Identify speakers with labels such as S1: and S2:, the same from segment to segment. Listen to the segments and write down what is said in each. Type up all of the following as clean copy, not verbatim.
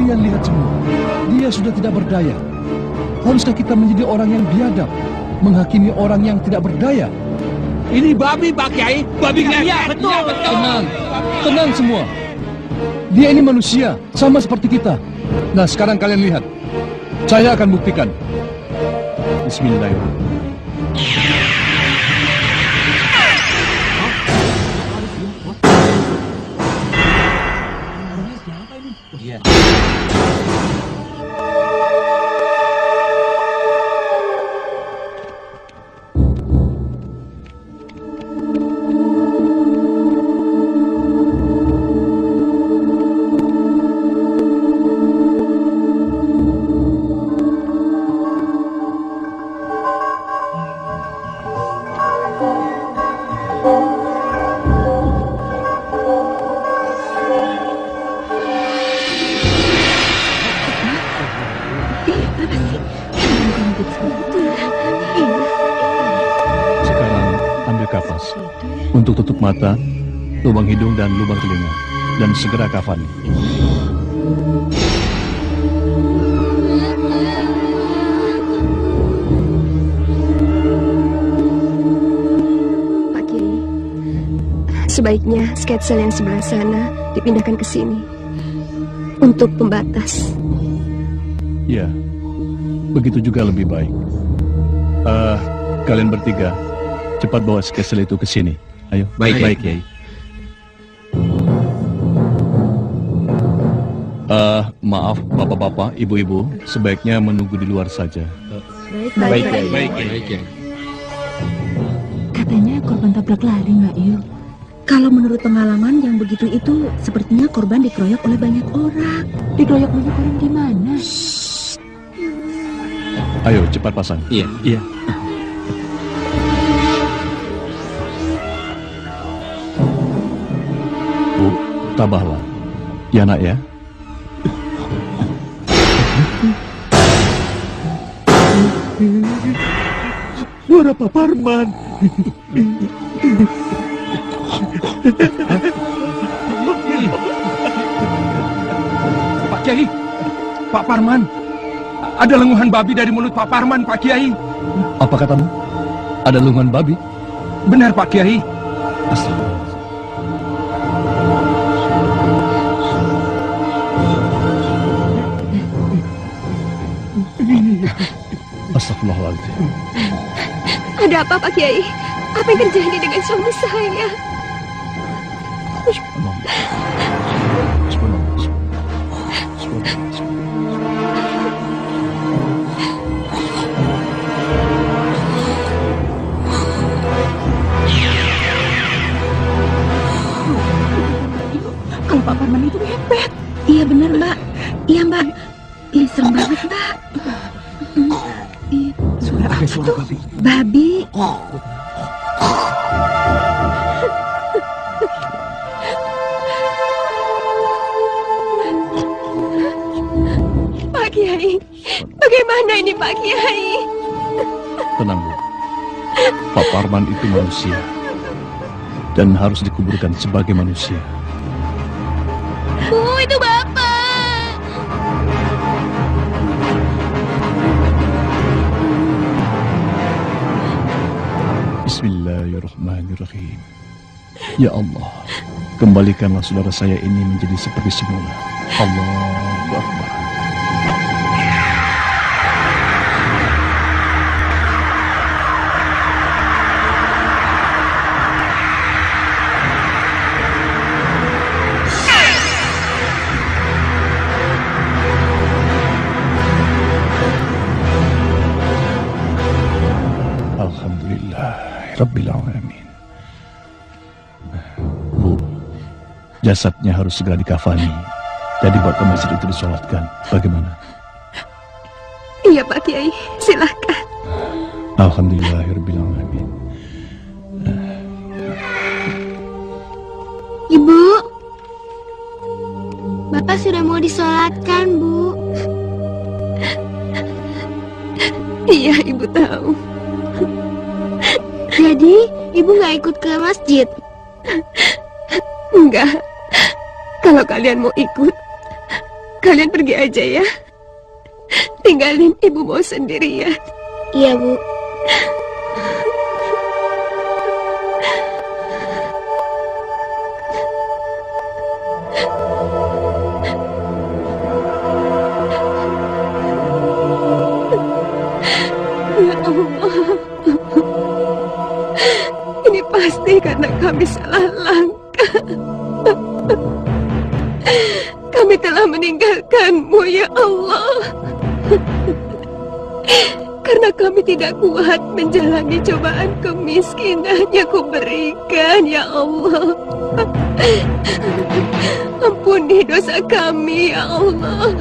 S1: Kalian lihat semua, dia sudah tidak berdaya. Haruskah kita menjadi orang yang biadab, menghakimi orang yang tidak berdaya?
S2: Ini babi, Pak Kiai. Babi ngepet.
S3: Iya, betul.
S1: Tenang, tenang semua. Dia ini manusia, sama seperti kita. Nah, sekarang kalian lihat. Saya akan buktikan. Bismillahirrahmanirrahim. Untuk tutup mata, lubang hidung dan lubang telinga, dan segera kafani.
S4: Pak Kiai, sebaiknya sketsel yang sebelah sana dipindahkan ke sini untuk pembatas.
S1: Ya, begitu juga lebih baik. Kalian bertiga, cepat bawa sketsel itu ke sini. Ayo.
S2: Baik, Kiai.
S1: Maaf, bapak-bapak, ibu-ibu, sebaiknya menunggu di luar saja.
S4: Baik.
S2: Kiai.
S5: Katanya korban tabrak lari, Mbak Yu. Kalau menurut pengalaman yang begitu itu, sepertinya korban dikeroyok oleh banyak orang.
S6: Dikeroyok banyak orang di mana?
S1: Ayo, cepat pasang.
S2: Iya.
S1: Bu, tabahlah. Ya, nak ya.
S2: Suara Pak Parman.
S3: Pak Kiai, Pak Parman. Ada lenguhan babi dari mulut Pak Parman, Pak Kiai.
S1: Apa katamu? Ada lenguhan babi?
S3: Benar, Pak Kiai.
S1: Astagfirullahaladzim.
S4: Ada apa, Pak Kiai? Apa yang terjadi dengan suami saya?
S5: Kalau Pak Parman itu hebat. Iya benar, Mbak. Iya, Mbak. Ih, serem banget, Mbak.
S2: Suara babi.
S5: Babi.
S4: Pak Kiai, bagaimana ini, Pak Kiai?
S1: Tenang, Bu. Pak Parman itu manusia dan harus dikuburkan sebagai manusia.
S4: Bu, itu Bapak.
S1: Bismillahirrahmanirrahim. Ya Allah, kembalikanlah saudara saya ini menjadi seperti semula. Allahu Akbar. Rabbil alamin. Bu, jasadnya harus segera dikafani dan dibawa ke masjid itu disolatkan. Bagaimana?
S4: Iya, Pak Kiai, silakan.
S1: Alhamdulillahirabbil alamin.
S7: Ibu, Bapak sudah mau disolatkan, Bu.
S4: Iya, Ibu tahu.
S7: Jadi, Ibu nggak ikut ke masjid?
S4: Enggak. Kalau kalian mau ikut, Kalian pergi aja ya. Tinggalin ibu mau sendirian.
S7: Iya, Bu.
S4: Ya Allah. Ini pasti karena kami salah langkah. Kami telah meninggalkanmu, ya Allah. Karena kami tidak kuat menjalani cobaan kemiskinan yang kau berikan, ya Allah. Ampuni dosa kami, ya Allah.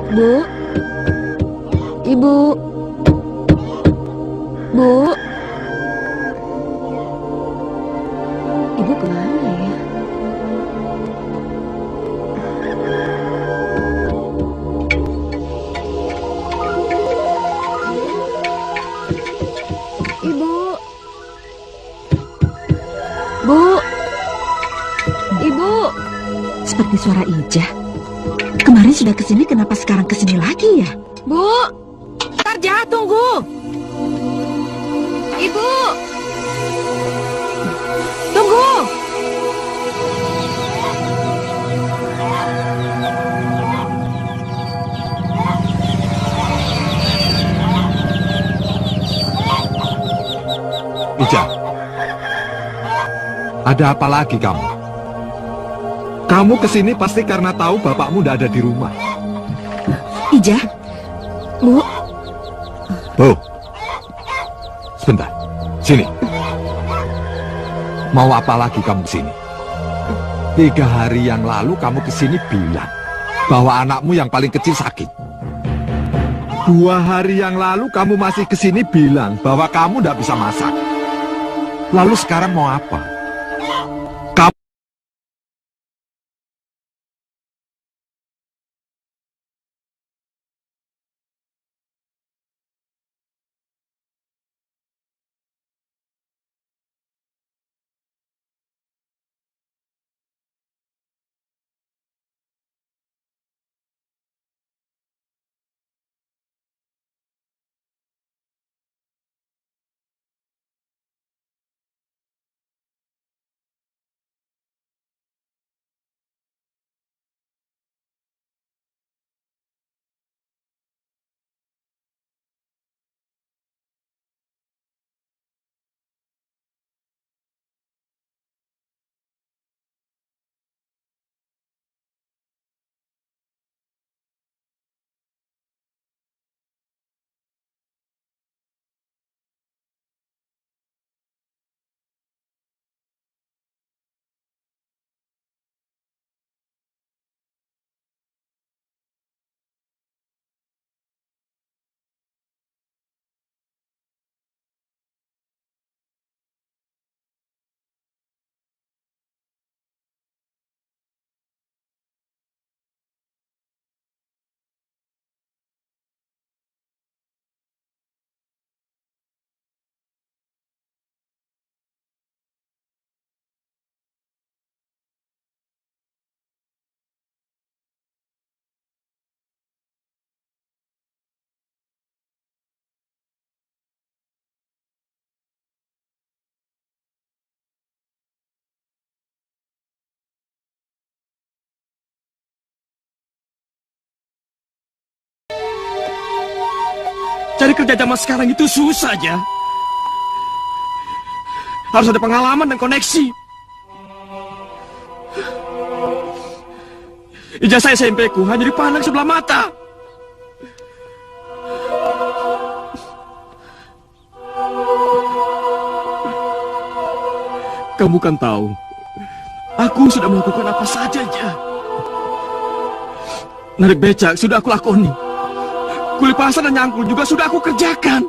S5: Bu, Ibu, Bu, Ibu kemana ya?
S4: Ibu. Bu. Ibu.
S5: Seperti suara Ijah. Kemarin sudah kesini, kenapa sekarang kesini lagi ya?
S4: Bu.
S5: Tarja, tunggu.
S4: Ibu.
S5: Tunggu.
S2: Ija, ada apa lagi kamu? Kamu kesini pasti karena tahu bapakmu tidak ada di rumah.
S5: Ijah, Bu,
S2: Bu, sebentar, sini. Mau apa lagi kamu kesini? 3 hari yang lalu kamu kesini bilang bahwa anakmu yang paling kecil sakit. 2 hari yang lalu kamu masih kesini bilang bahwa kamu tidak bisa masak. Lalu sekarang mau apa? Kamu
S3: Cari kerja zaman sekarang itu susah aja. Harus ada pengalaman dan koneksi. Ijazah SMP ku hanya dipandang sebelah mata. Kamu kan tahu, aku sudah melakukan apa saja aja. Narik becak sudah aku lakoni. Kuli pasar dan nyangkul juga sudah aku kerjakan.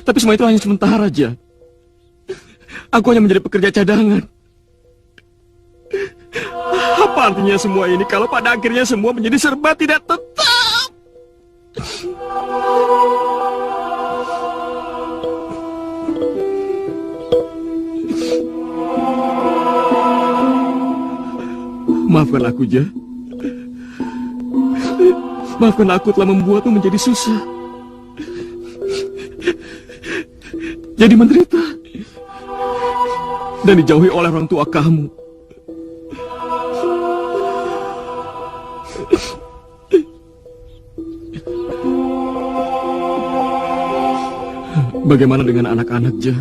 S3: Tapi semua itu hanya sementara aja. Aku hanya menjadi pekerja cadangan. Apa Apa artinya semua ini kalau pada akhirnya semua menjadi serba tidak tetap? Maafkan aku, Ja. Maafkan aku telah membuatmu menjadi susah. Jadi menderita. Dan dijauhi oleh orang tua kamu. Bagaimana dengan anak-anak, Ja?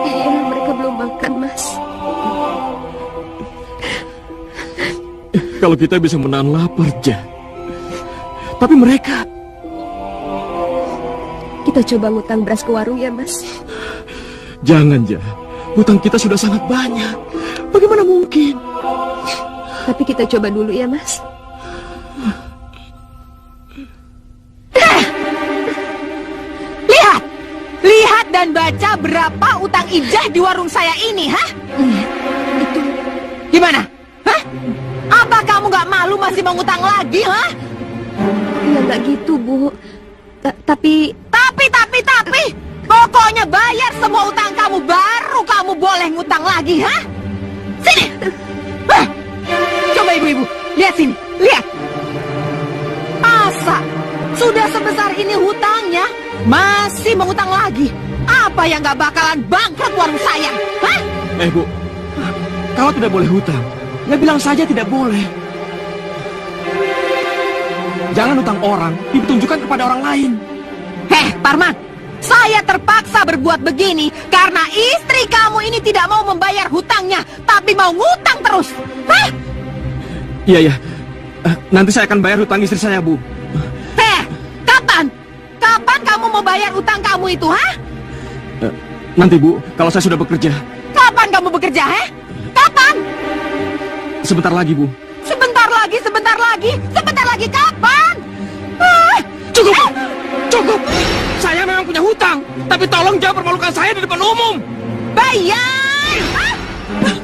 S4: Iya, mereka belum makan, Mas.
S3: Kalau kita bisa menahan lapar, Ja. Tapi mereka...
S4: Kita coba ngutang beras ke warung ya, Mas.
S3: Jangan, Ja. Hutang kita sudah sangat banyak. Bagaimana mungkin?
S4: Tapi kita coba dulu ya, Mas.
S5: Lihat dan baca berapa utang Ijah di warung saya ini, hah?
S4: Itu.
S5: Gimana? Hah? Apa kamu gak malu masih mau ngutang lagi, hah?
S4: Ya nggak gitu, Bu. Tapi...
S5: Pokoknya bayar semua utang kamu, baru kamu boleh ngutang lagi, hah? Sini! Hah? Coba ibu-ibu, lihat sini, lihat. Masa? Sudah sebesar ini hutangnya, masih mengutang lagi. Apa yang gak bakalan bangkrut warung saya, hah?
S3: Bu, kalau tidak boleh hutang, ya bilang saja tidak boleh. Jangan hutang orang, ditunjukkan kepada orang lain.
S5: Parman, saya terpaksa berbuat begini karena istri kamu ini tidak mau membayar hutangnya, tapi mau ngutang terus. Hah?
S3: Iya. Nanti saya akan bayar hutang istri saya, Bu.
S5: Kapan? Kapan kamu mau bayar hutang kamu itu, hah?
S3: Nanti, Bu, kalau saya sudah bekerja.
S5: Kapan kamu bekerja, Kapan?
S3: Sebentar lagi, Bu.
S5: Sebentar lagi kapan?
S3: Cukup! Saya memang punya hutang, tapi tolong jangan permalukan saya di depan umum.
S5: Bayar!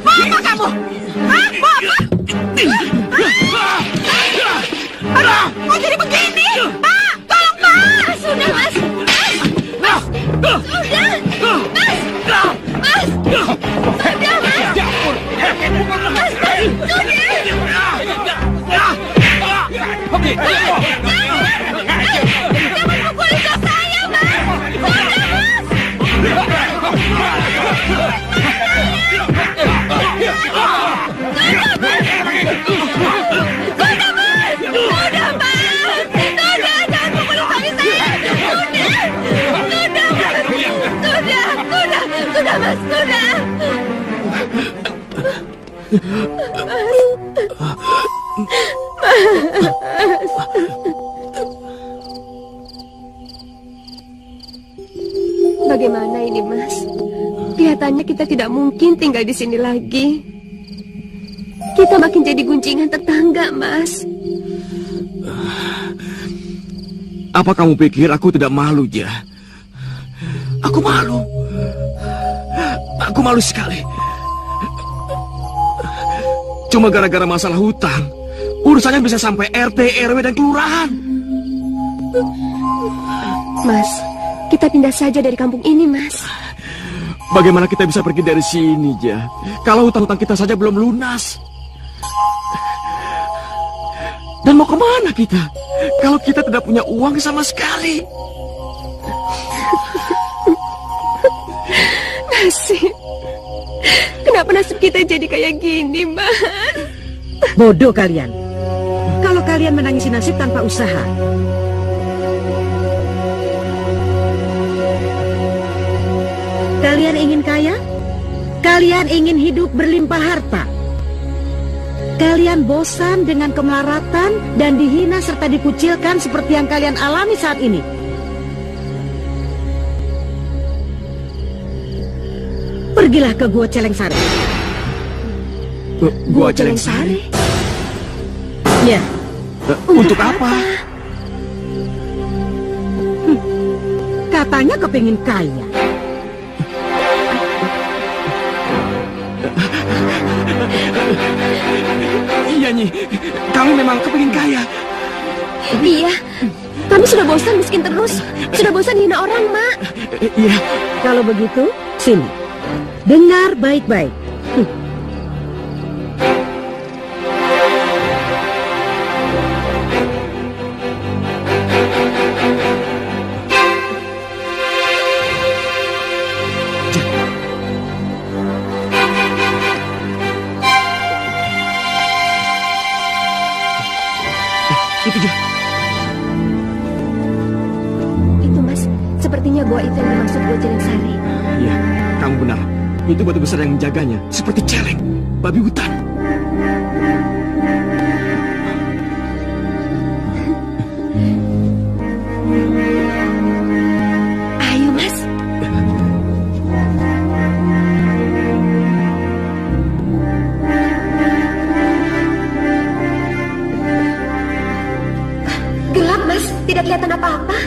S5: Mau apa kamu? Mau apa? Aduh, kok jadi begini? Pak, tolong, Pak! Sudah, Mas! Mas! Sudah, Mas, sudah.
S4: Bagaimana ini, Mas? Kelihatannya kita tidak mungkin tinggal di sini lagi. Kita makin jadi gunjingan tetangga, Mas.
S3: Apa kamu pikir aku tidak malu, Ja? Aku malu. Aku malu sekali. Cuma gara-gara masalah hutang, urusannya bisa sampai RT, RW, dan kelurahan.
S4: Mas, kita pindah saja dari kampung ini, Mas.
S3: Bagaimana kita bisa pergi dari sini, Ja? Kalau hutang-hutang kita saja belum lunas. Dan mau kemana kita? Kalau kita tidak punya uang sama sekali.
S4: Nasib. Kenapa nasib kita jadi kayak gini, Mas?
S8: Bodoh kalian. Kalau kalian menangisi nasib tanpa usaha. Kalian ingin kaya? Kalian ingin hidup berlimpah harta? Kalian bosan dengan kemelaratan dan dihina serta dikucilkan seperti yang kalian alami saat ini? Pergilah ke Gua Celeng Sari.
S3: Gua Celeng Sari?
S8: Ya.
S3: Untuk apa?
S8: Katanya kepingin kaya.
S3: Iya, Nyi. Kami memang kepingin kaya.
S4: Iya, kami sudah bosan miskin terus. Sudah bosan hina orang, Mak.
S3: Iya.
S8: Kalau begitu, sini. Dengar baik-baik.
S3: Itu dia.
S4: Itu, Mas. Sepertinya gua itu yang dimaksud gua Celeng Sari.
S3: Iya, kamu benar. Itu batu besar yang menjaganya, seperti celeng, babi hutan.
S4: Ayo, Mas. Gelap, Mas. Tidak kelihatan apa-apa.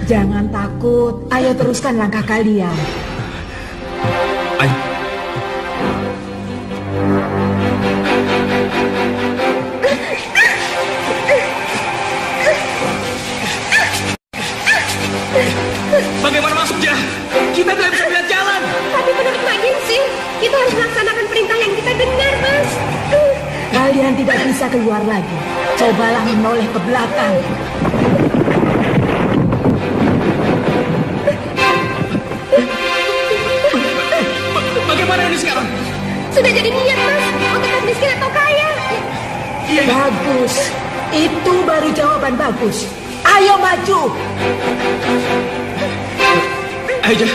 S8: Jangan takut. Ayo teruskan langkah kalian.
S3: Ayo. Bagaimana masuknya? Kita tidak bisa lihat jalan.
S4: Tapi menurut Mak Gingsi, kita harus melaksanakan perintah yang kita dengar, Mas.
S8: Kalian tidak bisa keluar lagi. Cobalah menoleh ke belakang.
S3: Bagaimana ini sekarang?
S4: Sudah jadi niat, Mas. Mau tetap miskin atau kaya?
S8: Bagus. Itu baru jawaban bagus. Ayo maju.
S3: Ayo, Jah.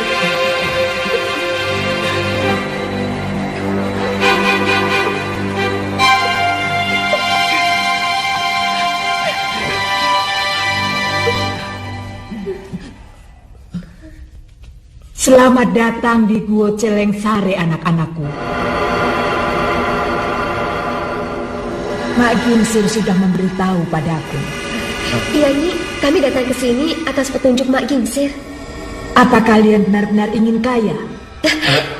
S8: Selamat datang di Gua Celeng Sari, anak-anakku. Mak Ginsir sudah memberitahu padaku.
S4: Iya, Nyi. Kami datang ke sini atas petunjuk Mak Gingsir.
S8: Apa kalian benar-benar ingin kaya?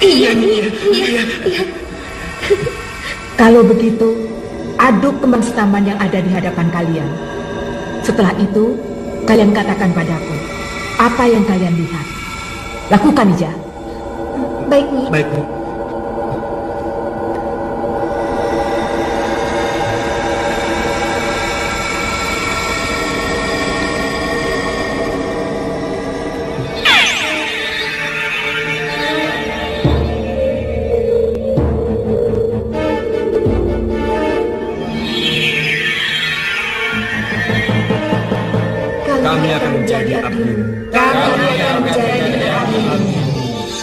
S4: Iya, Nyi. Iya.
S8: Kalau begitu, aduk kembang setaman yang ada di hadapan kalian. Setelah itu, kalian katakan padaku, apa yang kalian lihat. Lakukan, Ija.
S4: Baik, Nyi.
S3: Baik, Bu. Kami akan menjadi abdi.
S8: Kami akan menjadi abdi.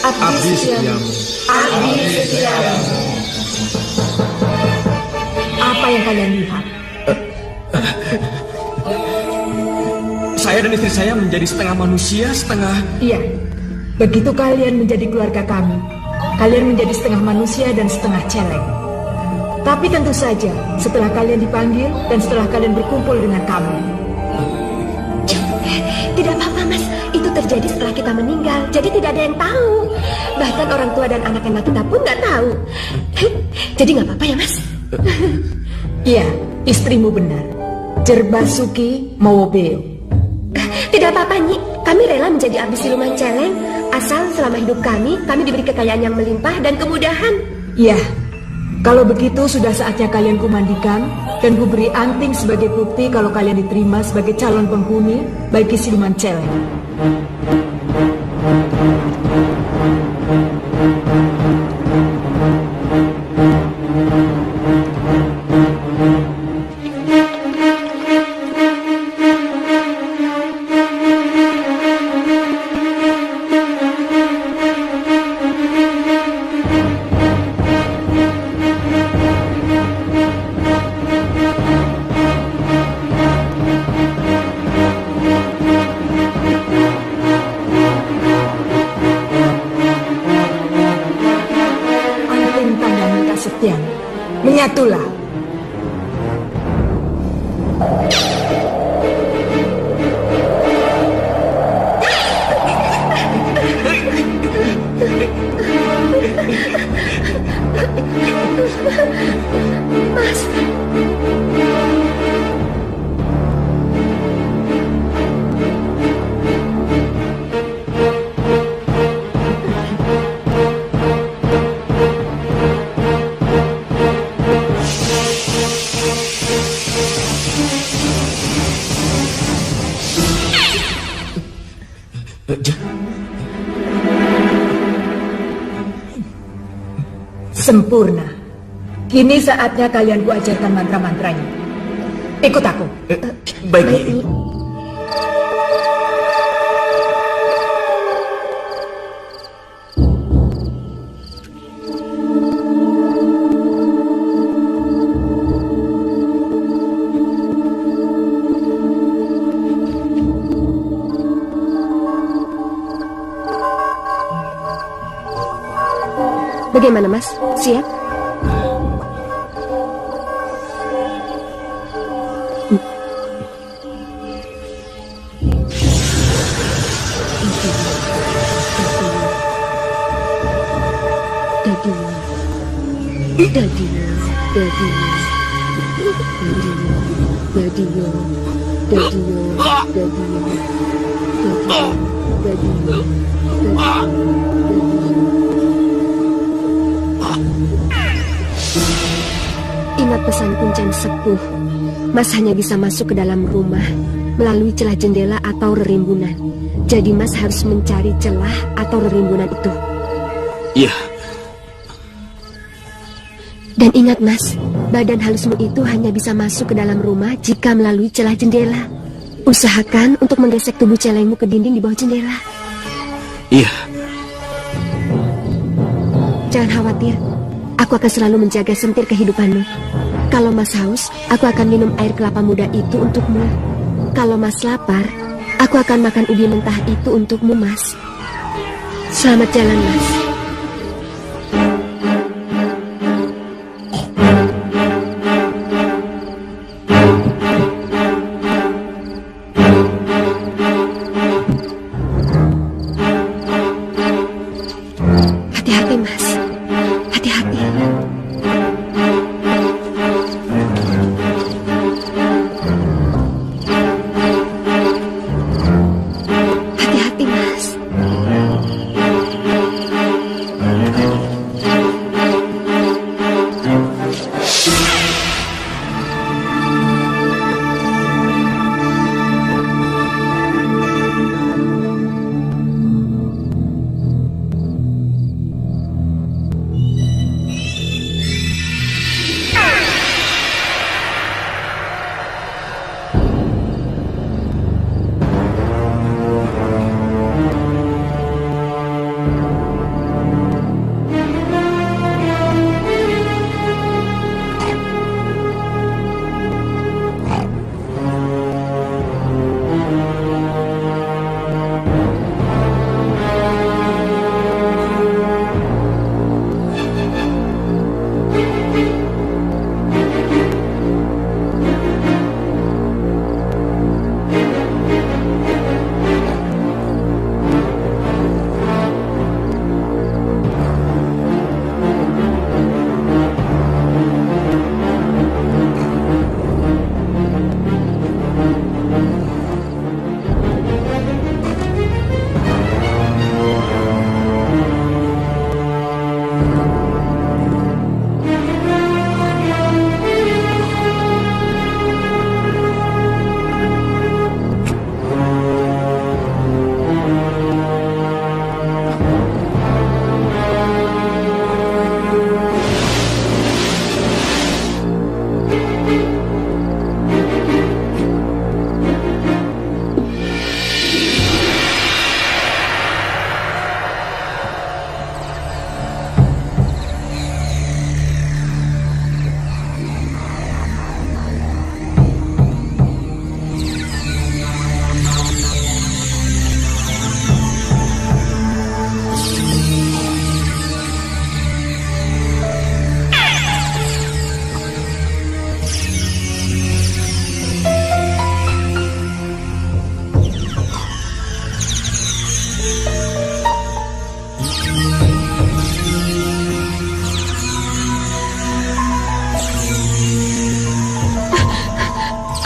S3: Abdi setiamu.
S8: Abdi setiamu. Apa yang kalian lihat?
S3: Saya dan istri saya menjadi setengah manusia, setengah...
S8: Iya, begitu kalian menjadi keluarga kami, kalian menjadi setengah manusia dan setengah celeng. Tapi tentu saja, setelah kalian dipanggil dan setelah kalian berkumpul dengan kami.
S4: Tidak apa-apa, Mas. Itu terjadi setelah kita meninggal. Jadi tidak ada yang tahu. Bahkan orang tua dan anak-anak kita pun nggak tahu. Jadi nggak apa-apa ya, Mas?
S8: Iya, istrimu benar. Jerbasuki Mawobeo.
S4: Tidak apa-apa, Nyi. Kami rela menjadi abdi siluman celeng. Asal selama hidup kami diberi kekayaan yang melimpah dan kemudahan.
S8: Iya, kalau begitu sudah saatnya kalian kumandikan dan kuberi anting sebagai bukti kalau kalian diterima sebagai calon penghuni bagi siluman celeng. Menyatulah.
S4: Mas.
S8: Sempurna. Kini saatnya kalian kuajarkan mantra-mantranya. Ikut aku.
S3: Baik, Nyi.
S4: Bagaimana, Mas? Siap? Ingat pesan kuncen sepuh. Mas hanya bisa masuk ke dalam rumah melalui celah jendela atau rerimbunan. Jadi Mas harus mencari celah atau rerimbunan itu.
S3: Iya.
S4: Dan ingat Mas, badan halusmu itu hanya bisa masuk ke dalam rumah jika melalui celah jendela. Usahakan untuk menggesek tubuh celengmu ke dinding di bawah jendela.
S3: Iya.
S4: Jangan khawatir, aku akan selalu menjaga sentir kehidupanmu. Kalau Mas haus, aku akan minum air kelapa muda itu untukmu. Kalau Mas lapar, aku akan makan ubi mentah itu untukmu, Mas. Selamat jalan, Mas. Hati-hati, Mas. Hati-hati. Hati-hati, Mas.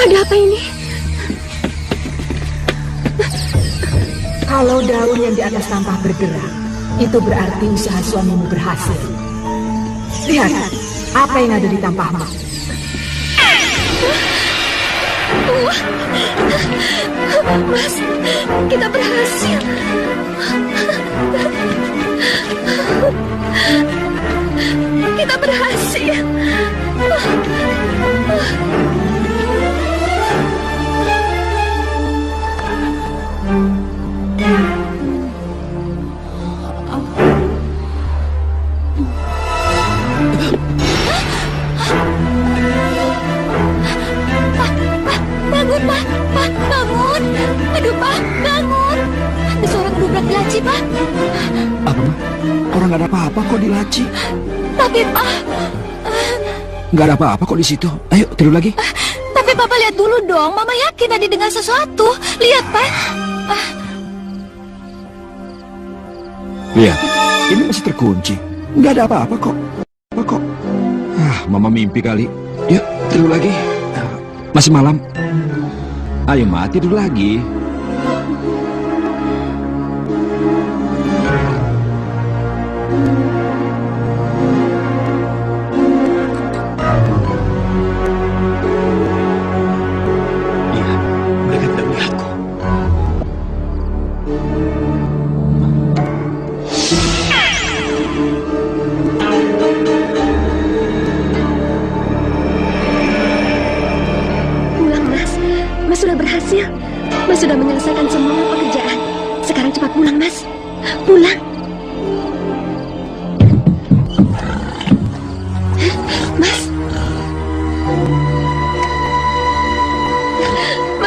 S4: Ada apa ini?
S8: Kalau daun yang di atas sampah bergerak, itu berarti usaha suamimu berhasil. Lihat, apa yang ada di tampahmu.
S4: Mas, kita berhasil. Kita berhasil.
S6: Bangun, Pak. Pak, bangun. Aduh, Pak, bangun. Ada suara kedobrak di laci, Pak.
S3: Apa, Ma? Orang nggak ada apa-apa kok di laci.
S6: Tapi, Pak,
S3: Nggak ada apa-apa kok di situ. Ayo, tidur lagi.
S6: tapi Papa lihat dulu dong. Mama yakin tadi dengar sesuatu. Lihat, Pak.
S3: Lihat, ini masih terkunci. Nggak ada apa-apa kok. Apa kok? Mama mimpi kali. Yuk, tidur lagi. Masih malam. Ayo, Ma, tidur lagi. Iya, mereka tidak melihatku.
S4: Pulang, Mas. Mas sudah berhasil. Mas sudah menyelesaikan semua pekerjaan. Sekarang cepat pulang, Mas. Pulang. Mas.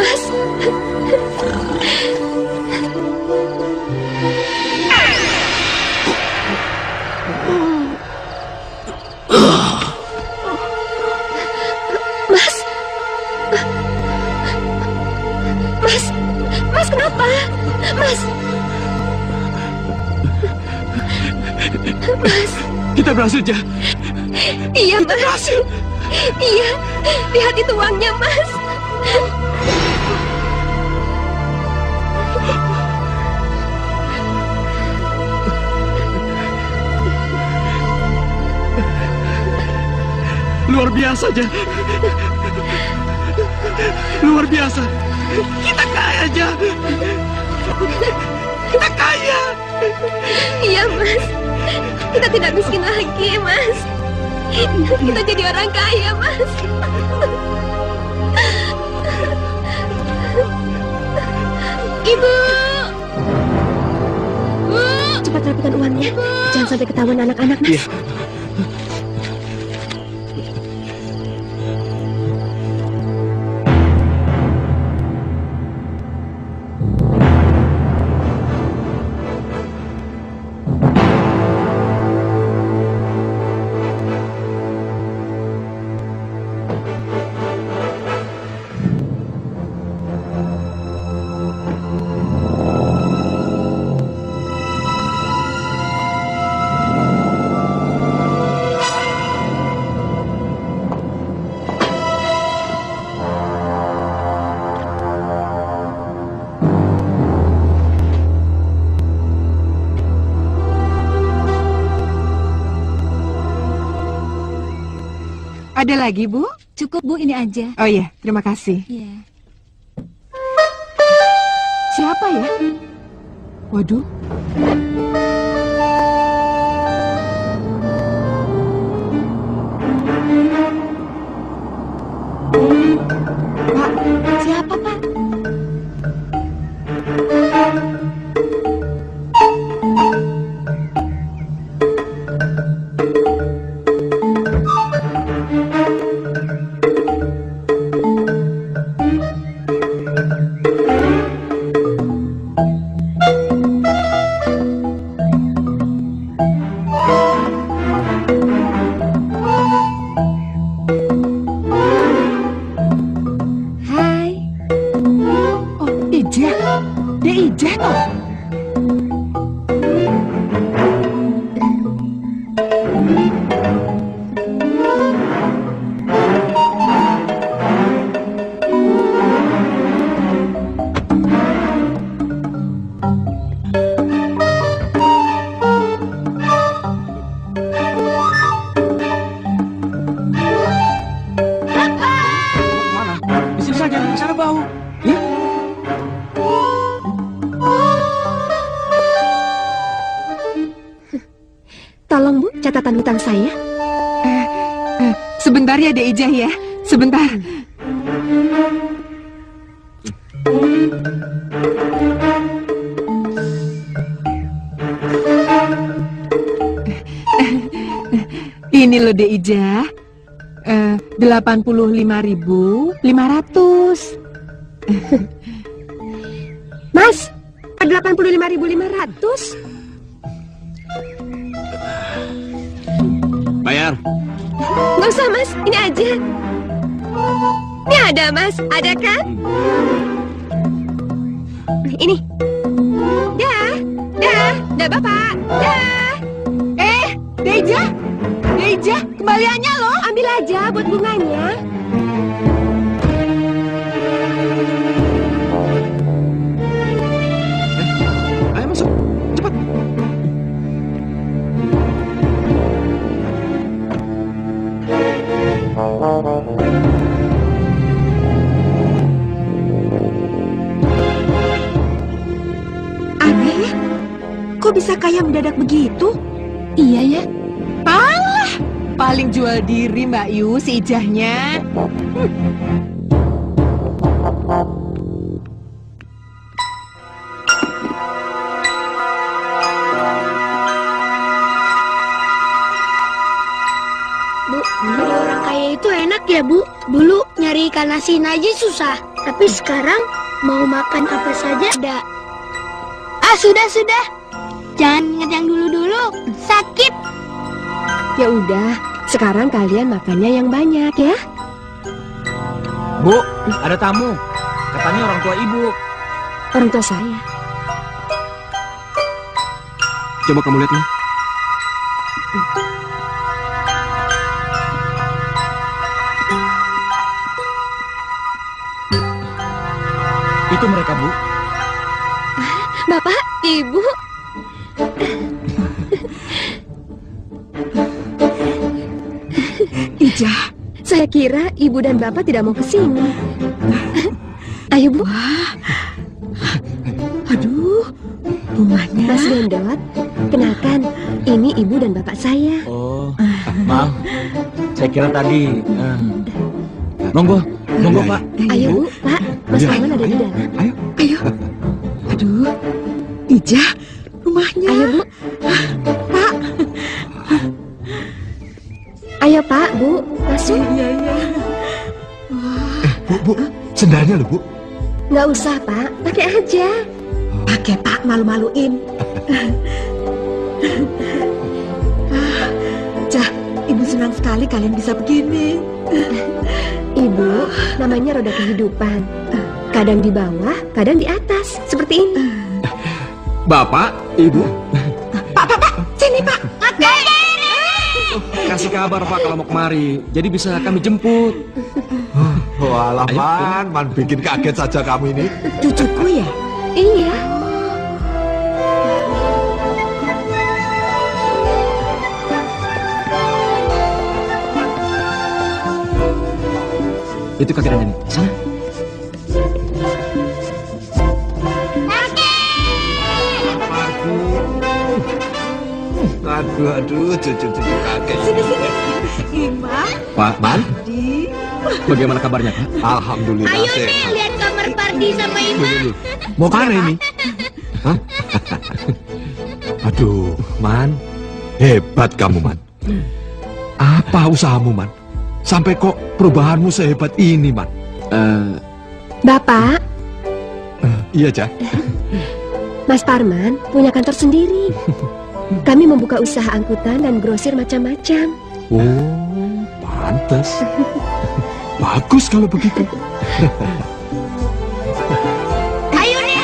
S4: Mas. Mas. Mas. Mas, kenapa? Mas. Mas.
S3: Kita berhasil, Ja.
S4: Iya, Mas. Iya. Lihat itu uangnya, Mas.
S3: Luar biasa, Ja. Luar biasa. Kita kaya, Ja. Kita kaya.
S4: Iya, Mas. Kita tidak miskin lagi, Mas. Kita jadi orang kaya, Mas. Ibu! Bu! Cepat rapikan uangnya. Jangan sampai ketahuan anak-anak, Mas.
S3: Iya.
S8: Ada lagi, Bu?
S6: Cukup, Bu, ini aja.
S8: Oh iya, terima kasih.
S6: Iya.
S8: Siapa ya? Waduh. Pak, siapa, Pak?
S5: Sebentar ya, Dek Ijah ya. Sebentar. Ini loh, Dek Ijah. 85.500.
S4: Mas, 85.500.
S3: Bayar.
S4: Nggak usah, Mas. Ini aja. Ini ada, Mas. Ada kan? Ini. Dah. Dah, Bapak. Dah.
S5: Dek Ijah, kembaliannya loh.
S4: Ambil aja buat bunganya.
S3: Ayo masuk, cepat.
S8: Aneh, kok bisa kaya mendadak begitu?
S6: Iya ya.
S5: Alah, paling jual diri Mbak Yu si Ijahnya.
S7: Bu, jadi orang kaya itu enak ya, Bu? Dulu nyari ikan asin aja susah. Tapi sekarang mau makan apa saja ada. Ah, sudah. Jangan ingat yang dulu-dulu. Sakit.
S4: Ya udah, sekarang kalian makannya yang banyak ya.
S9: Bu, ada tamu. Katanya orang tua ibu.
S4: Orang tua saya.
S3: Coba kamu lihat nih.
S9: Itu mereka, Bu.
S4: Bapak, Ibu.
S8: Ijah,
S4: Saya kira Ibu dan Bapak tidak mau ke sini. Ayo, Bu.
S8: aduh, rumahnya.
S4: Mas Gendot, kenalkan, ini Ibu dan Bapak saya.
S9: Oh, maaf. Saya kira tadi. Monggo, Pak.
S4: Ayo, Bu, Pak. Mas Arman ada di dalam.
S8: Ayo. Aduh, Ijah, rumahnya.
S4: Ayo, Bu.
S8: Pak.
S4: Ayo, Pak, Bu. Masuk.
S8: Iya.
S2: Bu, sendalnya loh, Bu.
S4: Nggak usah, Pak. Pakai aja.
S8: Pakai Pak, malu-maluin. Jah, Ibu senang sekali kalian bisa begini.
S4: Ibu, namanya roda kehidupan. Kadang di bawah, kadang di atas. Seperti ini.
S3: Bapak, Ibu.
S8: Pak, sini Pak.
S3: Kasih kabar Pak kalau mau kemari. Jadi bisa kami jemput.
S2: Walah, Man bikin kaget saja kamu ini.
S8: Cucuku ya?
S4: Iya.
S3: Itu kaki dan ini. Sana.
S2: Aduh, cucu kakek.
S8: Sini. Ima,
S3: Pak, Man.
S8: di.
S3: Bagaimana kabarnya, Pak?
S2: Alhamdulillah
S7: Ayo nih,
S2: sehat.
S7: lihat kamar Pardi sama Ima.
S2: Mau kemana ini? Hah? Aduh, Man. Hebat kamu, Man. Apa usahamu, Man? Sampai kok perubahanmu sehebat ini, Man?
S4: Bapak,
S2: Iya, Jah.
S4: Mas Parman punya kantor sendiri. Kami membuka usaha angkutan dan grosir macam-macam.
S2: Oh, pantas. Bagus kalau begitu.
S7: Ayo nih,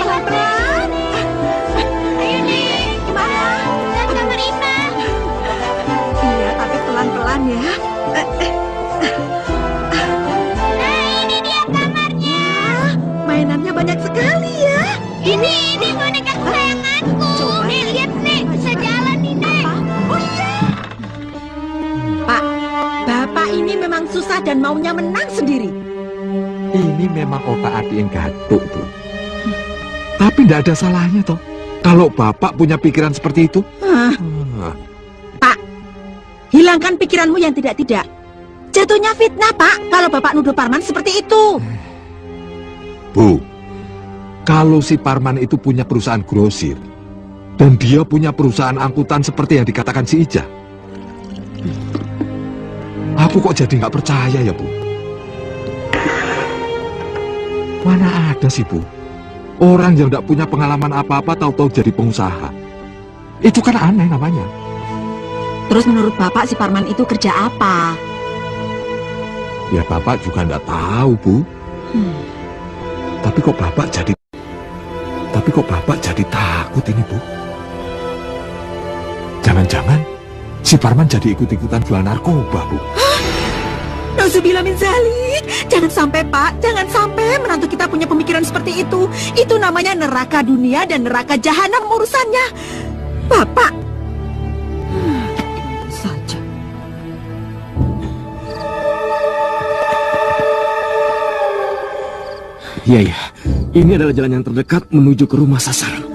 S7: pelan-pelan. Ayo nih, gimana? Lihat kamar Ima.
S8: Iya, tapi pelan-pelan ya.
S7: Nah, ini dia kamarnya.
S8: Mainannya banyak sekali ya.
S7: Ini boneka kesayanganku. Nih, lihat nih, bisa jalan nih, Nek.
S8: Oh iya. Pak, Bapak ini memang susah dan maunya menang sendiri.
S2: Ini memang otak-atik yang gatuk tuh. Tapi tidak ada salahnya toh. Kalau Bapak punya pikiran seperti itu.
S8: Pak, hilangkan pikiranmu yang tidak-tidak.
S5: Jatuhnya fitnah, Pak, kalau Bapak nuduh Parman seperti itu.
S2: Bu, kalau si Parman itu punya perusahaan grosir, dan dia punya perusahaan angkutan seperti yang dikatakan si Ija, aku kok jadi nggak percaya ya, Bu? Mana ada sih, Bu? Orang yang nggak punya pengalaman apa-apa tahu-tahu jadi pengusaha. Itu kan aneh namanya.
S5: Terus menurut Bapak si Parman itu kerja apa?
S2: Ya Bapak juga nggak tahu, Bu. Tapi kok Bapak jadi takut ini, Bu? Jangan-jangan si Parman jadi ikut-ikutan jual narkoba, Bu.
S5: Nauzubillah min zalik. Jangan sampai, Pak, jangan sampai menantu kita punya pemikiran seperti itu. Itu namanya neraka dunia dan neraka jahanam urusannya. Bapak. Itu saja.
S3: Iya, iya. Ini adalah jalan yang terdekat menuju ke rumah sasaran.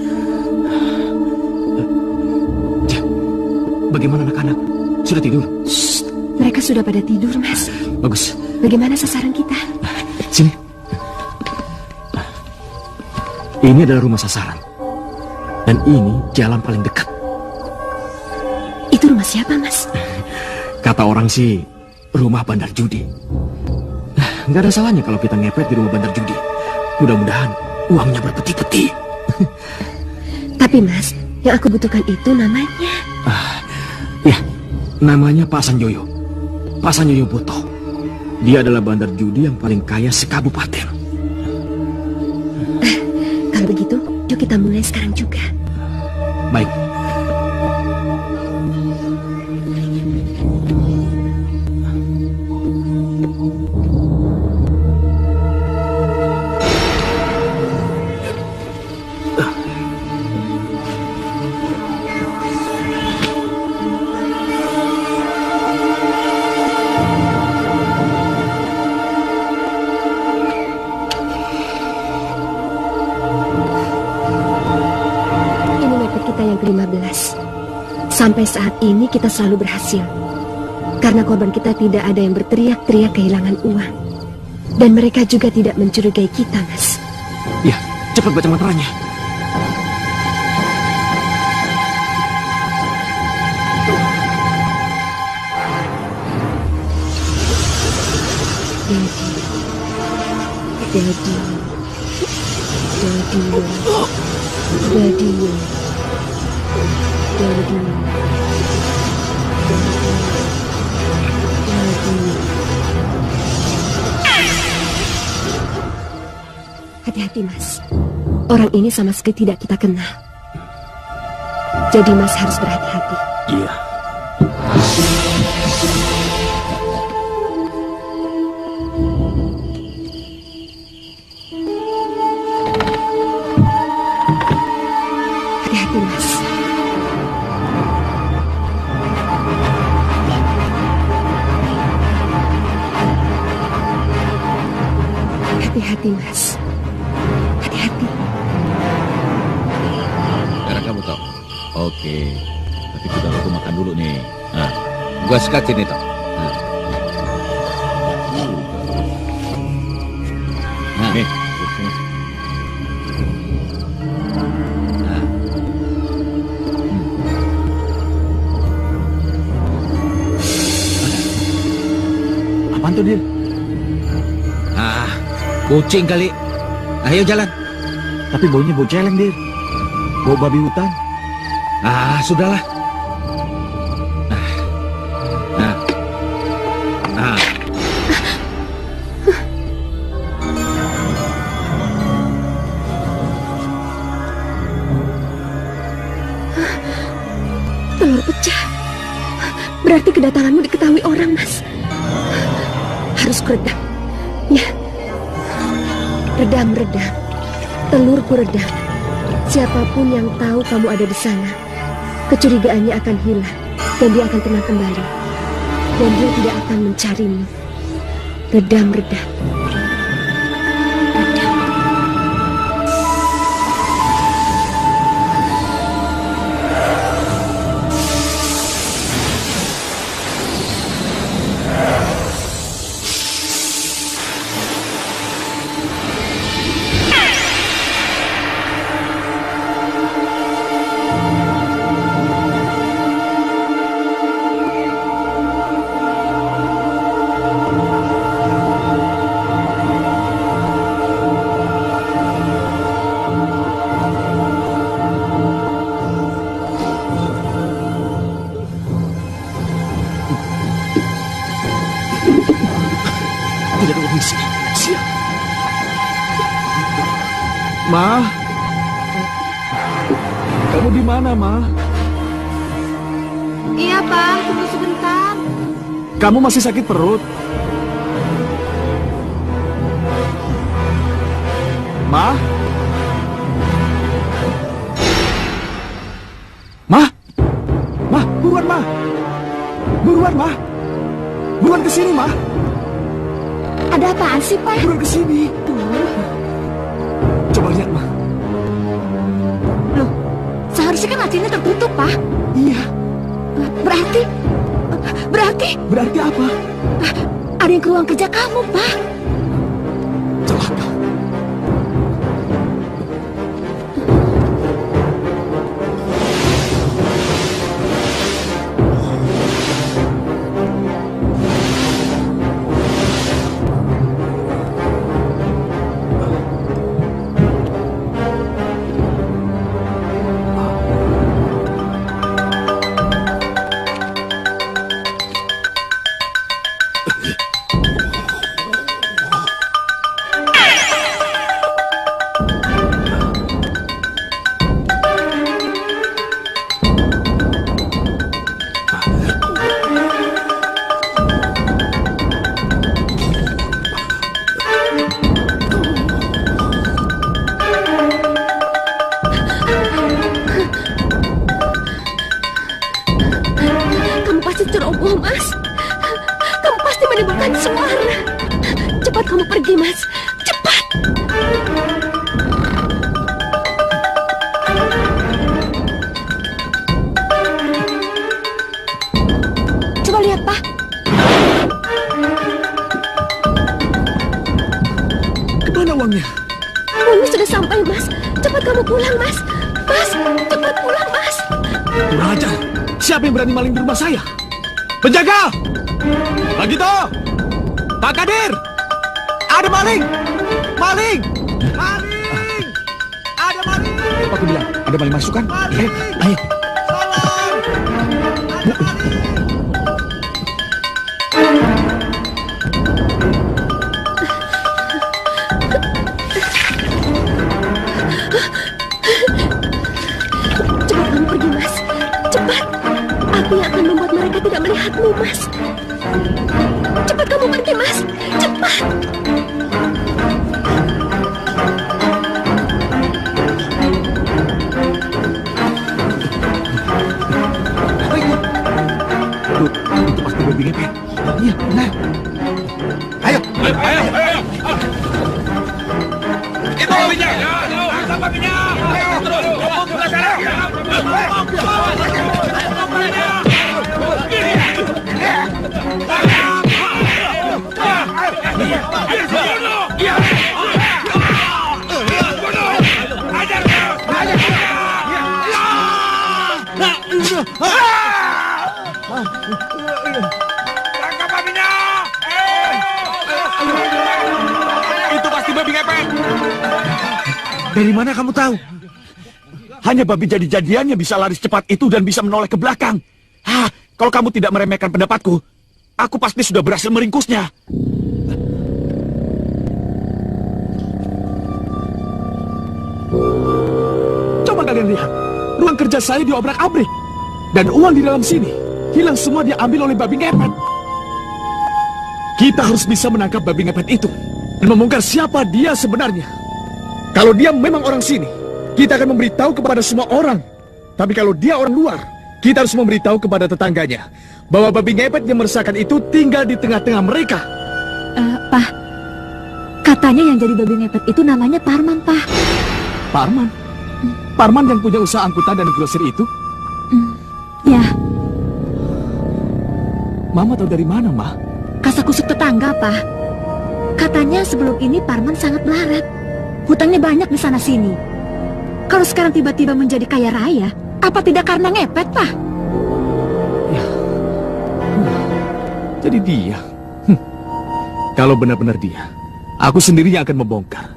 S3: Bagaimana anak-anak? Sudah tidur?
S4: Shh, mereka sudah pada tidur, Mas.
S3: Bagus.
S4: Bagaimana sasaran kita?
S3: Sini. Ini adalah rumah sasaran. Dan ini jalan paling dekat.
S4: Itu rumah siapa, Mas?
S3: Kata orang sih, rumah bandar judi. Nggak ada salahnya kalau kita ngepet di rumah bandar judi. Mudah-mudahan uangnya berpeti-peti.
S4: Tapi, Mas, yang aku butuhkan itu namanya.
S3: Ya, namanya Pak Sanjoyo. Pak Sanjoyo Boto. Dia adalah bandar judi yang paling kaya sekabupaten.
S4: Kalau begitu, yuk kita mulai sekarang juga.
S3: Baik.
S4: Sampai saat ini kita selalu berhasil. Karena korban kita tidak ada yang berteriak-teriak kehilangan uang. Dan mereka juga tidak mencurigai kita, Mas.
S3: Ya, cepat baca mantranya.
S4: Hati-hati, Mas. Orang ini sama sekali tidak kita kenal. Jadi Mas harus berhati-hati.
S3: Iya.
S4: Hati-hati, Mas. Hati-hati, Mas. Hati-hati.
S10: Sekarang kamu tahu. Oke. Tapi sudah aku makan dulu nih. Nah, gua sekat sini toh. Nah, nih.
S3: Apaan tuh, Dir?
S10: Kucing kali. Ayo jalan.
S3: Tapi baunya bau celeng, Dir. Bau babi hutan.
S10: Sudahlah.
S4: Telur pecah. Berarti kedatanganmu diketahui orang, Mas. Harus kuredam. Ya. Redam. Telurku redam. Siapapun yang tahu kamu ada di sana, kecurigaannya akan hilang dan dia akan tenang kembali. Dan dia tidak akan mencarimu. Redam.
S3: Ma? Kamu di mana, Ma?
S5: Iya, Pak. Tunggu sebentar.
S3: Kamu masih sakit perut? Ma? Ma? Ma, buruan, Ma. Buruan, Ma. Buruan ke sini, Ma.
S4: Ada apaan sih, Pak?
S3: Buruan ke sini. Coba lihat, Ma.
S4: Loh, seharusnya kan lacinya tertutup, Pak.
S3: Iya.
S4: Berarti...
S3: Berarti apa?
S4: Ada yang ke ruang kerja kamu, Pak.
S3: Celaka.
S4: Kamu pasti ceroboh, Mas. Kamu pasti menimbulkan suara. Cepat kamu pergi, Mas. Cepat. Coba lihat, Pak.
S3: Kemana uangnya?
S4: Uangnya sudah sampai, Mas. Cepat kamu pulang, Mas. Mas, cepat pulang, Mas.
S3: Kurang ajar. Siapa yang berani maling di rumah saya? Penjaga! Pak Gito! Pak Kadir! Ada maling! Maling! Maling! Ada maling! Aku bilang, ada maling masuk kan? Ayo, ayo. Tolong! Ada maling!
S4: Cepat kamu pergi, Mas. Cepat. Aku yang akan membuat mereka tidak melihatmu, Mas. Cepat kamu pergi, Mas. Cepat.
S3: Itu pasti babi ngepet. Iya, benar. Ayo.
S2: Itu babinya! Itu babinya! Terus! Ke sana! Tangkap babinya! Itu pasti babi ngepet!
S3: Dari mana kamu tahu? Hanya babi jadi-jadiannya bisa lari secepat itu dan bisa menoleh ke belakang. Kalau kamu tidak meremehkan pendapatku, aku pasti sudah berhasil meringkusnya. Coba kalian lihat, ruang kerja saya diobrak-abrik. Dan uang di dalam sini, hilang semua diambil oleh babi ngepet. Kita harus bisa menangkap babi ngepet itu dan membongkar siapa dia sebenarnya. Kalau dia memang orang sini, kita akan memberitahu kepada semua orang. Tapi kalau dia orang luar, kita harus memberitahu kepada tetangganya bahwa babi ngepet yang meresahkan itu tinggal di tengah-tengah mereka.
S6: Pak, katanya yang jadi babi ngepet itu namanya Parman, Pak.
S3: Parman? Parman yang punya usaha angkutan dan grosir itu?
S6: Ya,
S3: Mama tahu dari mana, Ma?
S6: kasakusuk tetangga, Pak. Katanya sebelum ini Parman sangat melarat. Hutangnya banyak di sana-sini. Kalau sekarang tiba-tiba menjadi kaya raya, apa tidak karena ngepet, Pak?
S3: Jadi dia. Kalau benar-benar dia, aku sendiri yang akan membongkar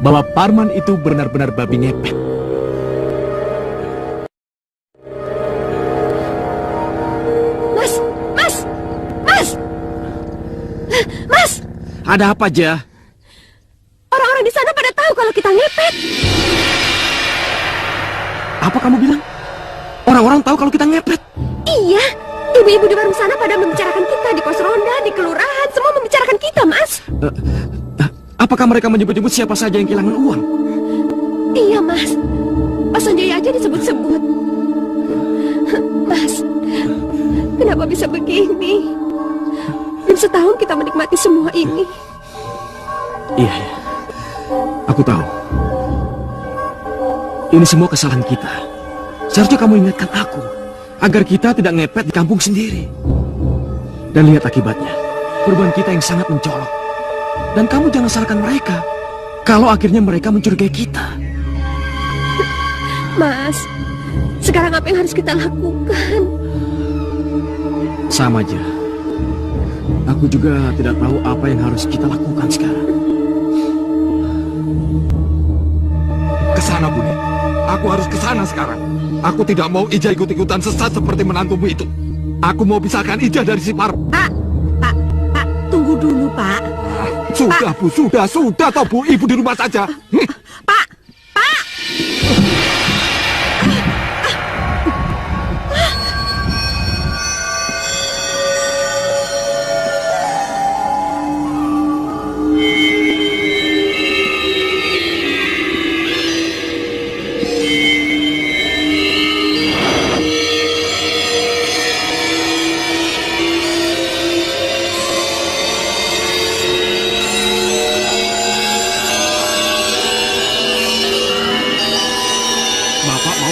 S3: bahwa Parman itu benar-benar babi ngepet.
S4: Mas, Mas, Mas, Mas.
S9: Ada apa, Ja?
S4: Orang-orang di sana pada tahu kalau kita ngepet.
S3: Apa kamu bilang? Orang-orang tahu kalau kita ngepet?
S4: Iya, ibu-ibu di warung sana pada membicarakan kita di pos ronda, di kelurahan, semua membicarakan kita, Mas.
S3: Apakah mereka menyebut-nyebut siapa saja yang kehilangan uang?
S4: Iya, Mas. Pak Sanjaya aja disebut-sebut. Mas, kenapa bisa begini? Belum setahun kita menikmati semua ini.
S3: Iya, aku tahu. Ini semua kesalahan kita. Seharusnya kamu ingatkan aku, agar kita tidak ngepet di kampung sendiri. Dan lihat akibatnya, perubahan kita yang sangat mencolok. Dan kamu jangan salahkan mereka, kalau akhirnya mereka mencurigai kita.
S4: Mas, sekarang apa yang harus kita lakukan?
S3: Sama aja. Aku juga tidak tahu apa yang harus kita lakukan sekarang.
S2: Kesana, Budi. Aku harus kesana sekarang. Aku tidak mau Ija ikut-ikutan sesat seperti menantumu itu. Aku mau pisahkan Ija dari si Par.
S5: Pak, tunggu dulu, Pak.
S2: Sudah, Bu, sudah toh, Bu. Ibu di rumah saja.
S5: Pak.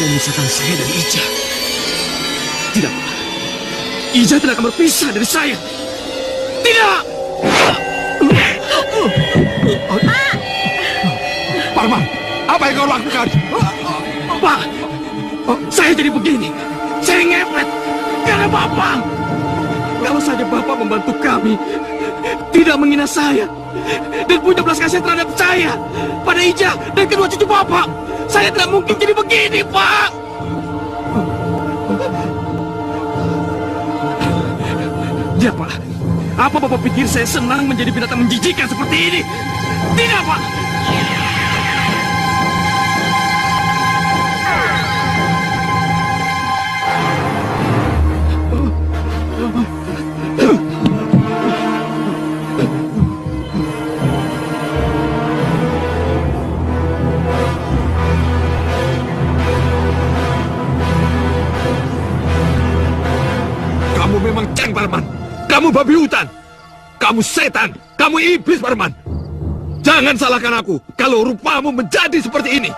S3: Memisahkan saya dari Ija. Tidak, Pak. Ija tidak akan berpisah dari saya. Tidak!
S2: Parman, apa yang kau lakukan?
S3: Pak, saya jadi begini. Saya ngepet karena Bapak. Kalau saja Bapak membantu kami, tidak menghina saya, dan punya belas kasihan terhadap saya, pada Ija dan kedua cucu Bapak, saya tidak mungkin jadi begini, Pak. Ya, Pak. Apa Bapak pikir saya senang menjadi binatang menjijikan seperti ini? Tidak, Pak.
S2: Kamu memang ceng, Parman. Kamu babi hutan. Kamu setan. Kamu iblis, Parman. Jangan salahkan aku kalau rupamu menjadi seperti ini.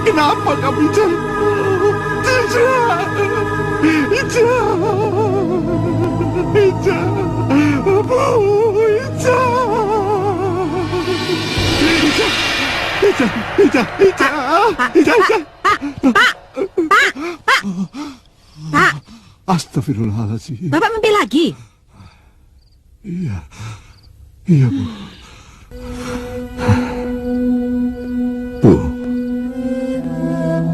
S2: Kenapa kamu, Ija?
S5: Pak.
S2: Astagfirullahaladzim.
S5: Bapak mimpi lagi?
S2: Iya, Bu. Bu,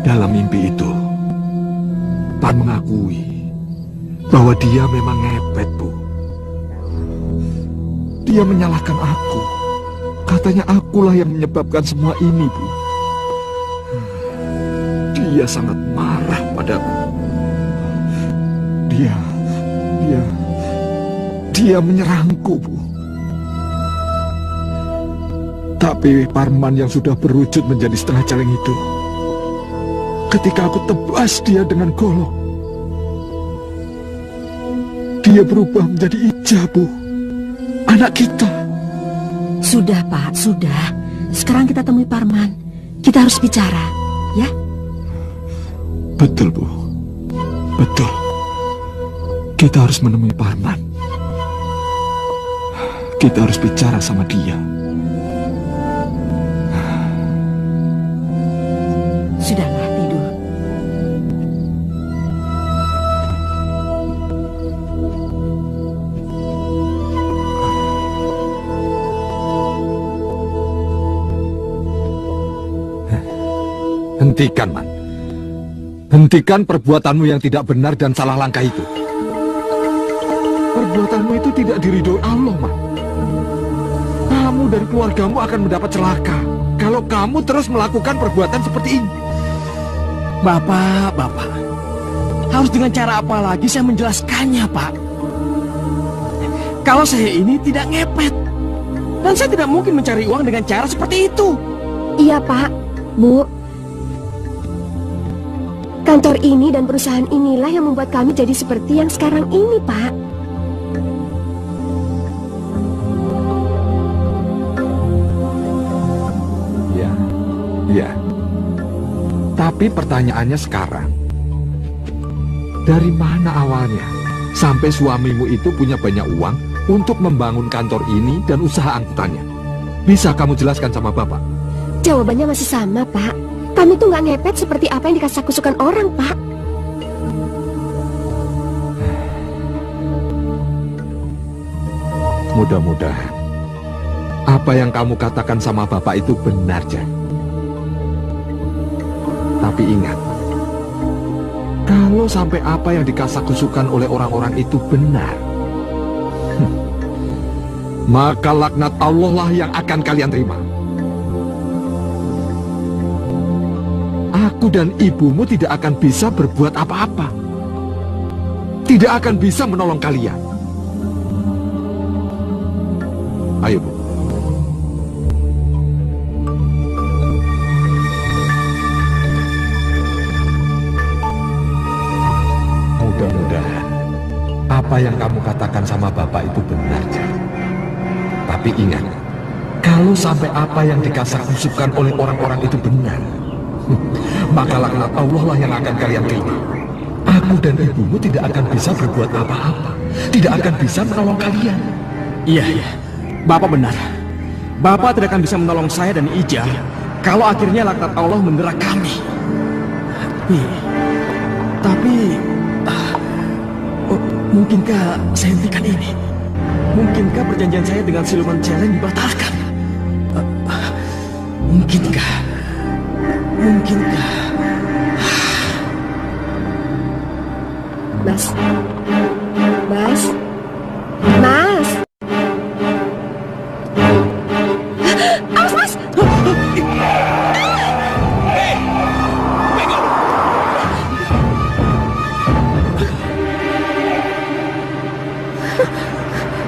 S2: dalam mimpi itu, Pan mengakui bahwa dia memang ngepet, Bu. Dia menyalahkan aku. Katanya akulah yang menyebabkan semua ini, Bu. Dia sangat marah padaku. Dia menyerangku, Bu. Tapi Parman yang sudah berwujud menjadi setengah celeng itu ketika aku tebas dia dengan golok. Dia berubah menjadi Ija, Bu. Anak kita.
S5: Sudah, Pak, sudah. Sekarang kita temui Parman. Kita harus bicara, ya?
S2: Betul, Bu. Betul. Kita harus menemui Parman. Kita harus bicara sama dia.
S5: Sudahlah, tidur.
S2: Hentikan, Man. Hentikan perbuatanmu yang tidak benar dan salah langkah itu. Perbuatanmu itu tidak diridhoi Allah, Man. Kamu dan keluargamu akan mendapat celaka kalau kamu terus melakukan perbuatan seperti ini.
S9: Bapak. Harus dengan cara apa lagi saya menjelaskannya, Pak? Kalau saya ini tidak ngepet. Dan saya tidak mungkin mencari uang dengan cara seperti itu.
S4: Iya, Pak. Bu. Kantor ini dan perusahaan inilah yang membuat kami jadi seperti yang sekarang ini, Pak.
S2: Ya. Tapi pertanyaannya sekarang, dari mana awalnya sampai suamimu itu punya banyak uang untuk membangun kantor ini dan usaha angkutannya? Bisa kamu jelaskan sama Bapak?
S4: Jawabannya masih sama, Pak. Kami tuh nggak ngepet seperti apa yang dikasakusukan orang, Pak.
S2: Mudah-mudahan apa yang kamu katakan sama Bapak itu benar, Jan. Tapi ingat, kalau sampai apa yang dikasakusukan oleh orang-orang itu benar, maka laknat Allah lah yang akan kalian terima. Aku dan ibumu tidak akan bisa berbuat apa-apa. Tidak akan bisa menolong kalian. Ayo, Bu. Mudah-mudahan apa yang kamu katakan sama Bapak itu benar, Jan. Tapi ingat, kalau sampai apa yang dikasakusukan oleh orang-orang itu benar, maka laknat Allah lah yang akan kalian terima. Aku dan ibumu tidak akan bisa berbuat apa-apa. Tidak akan bisa menolong kalian.
S9: Iya. Bapak benar. Bapak tidak akan bisa menolong saya dan Ija kalau akhirnya laknat Allah mendera kami. Tapi mungkinkah saya hentikan ini? Mungkinkah perjanjian saya dengan siluman celeng dibatalkan? Mungkinkah?
S4: Mas. Awas, Mas!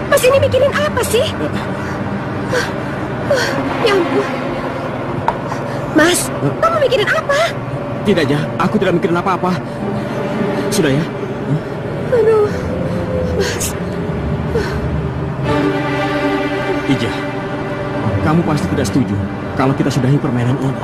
S4: Mas ini mikirin apa sih? Ya ampun. Mas, kamu mikirin apa?
S9: Tidak aja, aku tidak mikirin apa-apa. Sudah ya?
S4: Aduh, Mas.
S9: Ija, kamu pasti tidak setuju kalau kita sudahi permainan ini.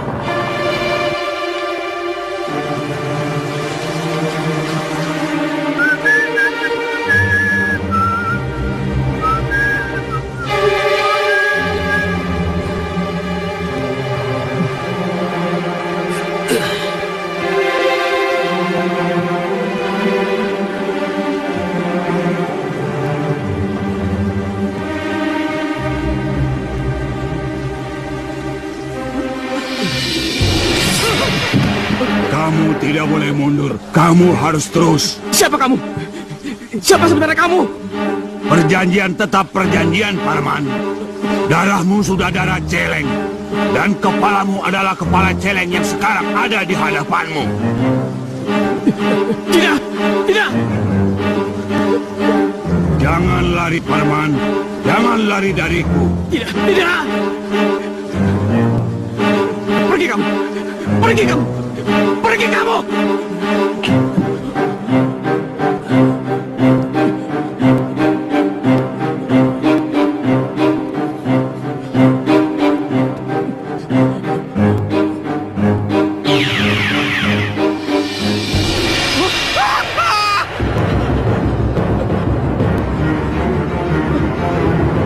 S11: Kamu tidak boleh mundur. Kamu harus terus.
S9: Siapa kamu? Siapa sebenarnya kamu?
S11: Perjanjian tetap perjanjian, Parman. Darahmu sudah darah celeng. Dan kepalamu adalah kepala celeng yang sekarang ada di hadapanmu.
S9: Tidak!
S11: Jangan lari, Parman. Jangan lari dariku.
S9: Tidak! Pergi kamu! Pergi kamu!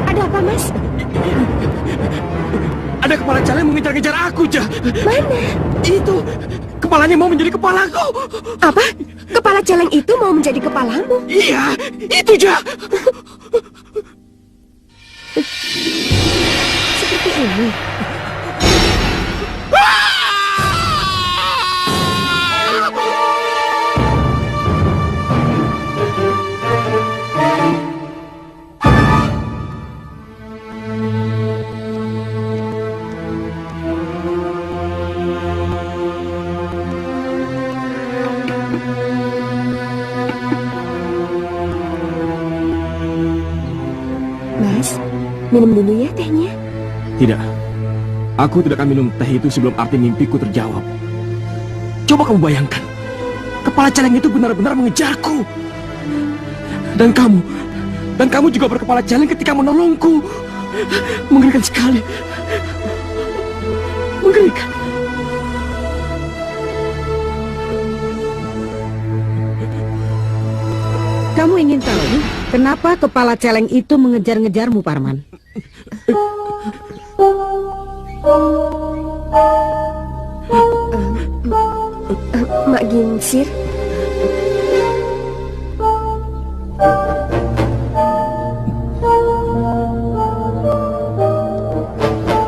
S4: Ada apa, Mas?
S9: Ada kepala celeng mengejar-ngejar aku, Jah.
S4: Mana?
S9: Itu, kepalanya mau menjadi kepalaku.
S4: Apa? Kepala celeng itu mau menjadi kepalamu?
S9: Iya, itu, Jah.
S4: Seperti ini. Mas, minum dulu ya tehnya.
S9: Tidak. Aku tidak akan minum teh itu sebelum arti mimpiku terjawab. Coba kamu bayangkan. Kepala celeng itu benar-benar mengejarku. Dan kamu juga berkepala celeng ketika menolongku. Mengerikan sekali. Mengerikan.
S5: Kamu ingin tahu kenapa kepala celeng itu mengejar-ngejarmu, Parman?
S4: Mak Ginsir.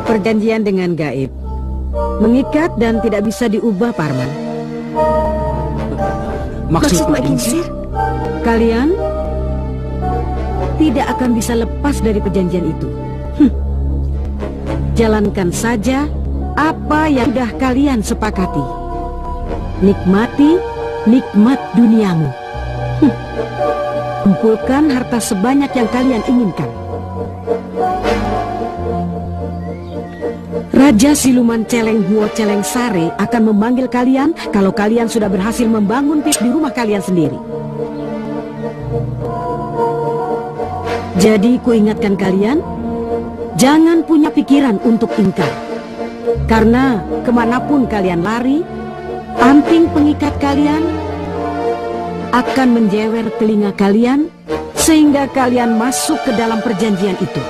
S5: Perjanjian dengan gaib mengikat dan tidak bisa diubah, Parman.
S4: Maksud Mak Ginsir?
S5: Kalian tidak akan bisa lepas dari perjanjian itu. Jalankan saja apa yang sudah kalian sepakati. Nikmati nikmat duniamu. Kumpulkan harta sebanyak yang kalian inginkan. Raja Siluman Celeng Guo Celeng Sare akan memanggil kalian kalau kalian sudah berhasil membangun di rumah kalian sendiri. Jadi kuingatkan kalian, jangan punya pikiran untuk ingkar. Karena kemanapun kalian lari, anting pengikat kalian akan menjewer telinga kalian sehingga kalian masuk ke dalam perjanjian itu.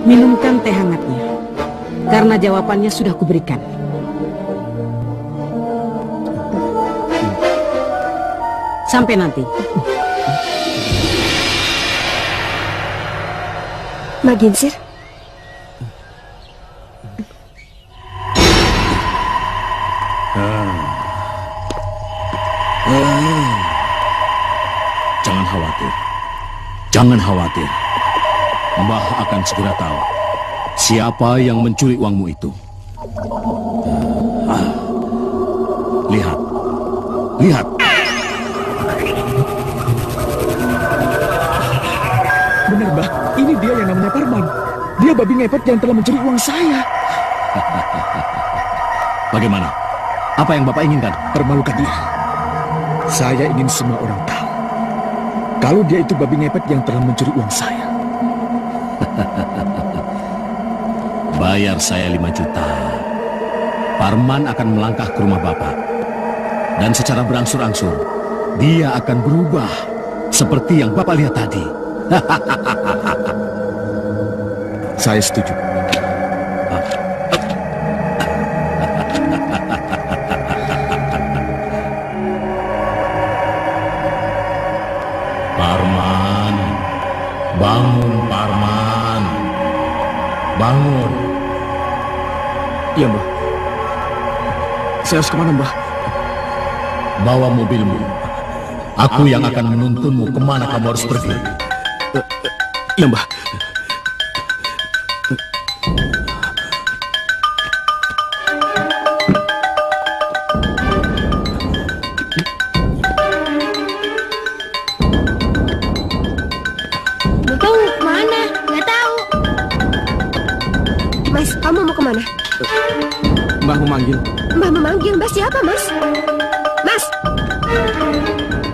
S5: Minumkan teh hangatnya, karena jawabannya sudah kuberikan. Sampai nanti.
S4: Mak Ginsir.
S10: Jangan khawatir. Jangan khawatir. Mbah akan segera tahu siapa yang mencuri uangmu itu. Lihat. Lihat.
S9: Benar, Mbah. Ini dia yang namanya Parman. Dia babi ngepet yang telah mencuri uang saya.
S10: Bagaimana? Apa yang Bapak inginkan?
S9: Permalukan dia. Saya ingin semua orang tahu kalau dia itu babi ngepet yang telah mencuri uang saya.
S10: Bayar saya 5 juta. Parman akan melangkah ke rumah Bapak. Dan secara berangsur-angsur, dia akan berubah seperti yang Bapak lihat tadi.
S9: Saya setuju.
S10: Parman, bangun Parman, bangun.
S9: Iya, Mbah. Saya harus kemana, Mbah?
S10: Bawa mobilmu. Aku yang akan menuntunmu kemana kamu harus pergi.
S9: Iya, Mbah.
S7: Bapak mau kemana? Nggak tahu.
S4: Mas, kamu mau kemana?
S9: Mbah memanggil.
S4: Mbah memanggil. Mbah siapa, Mas? Mas!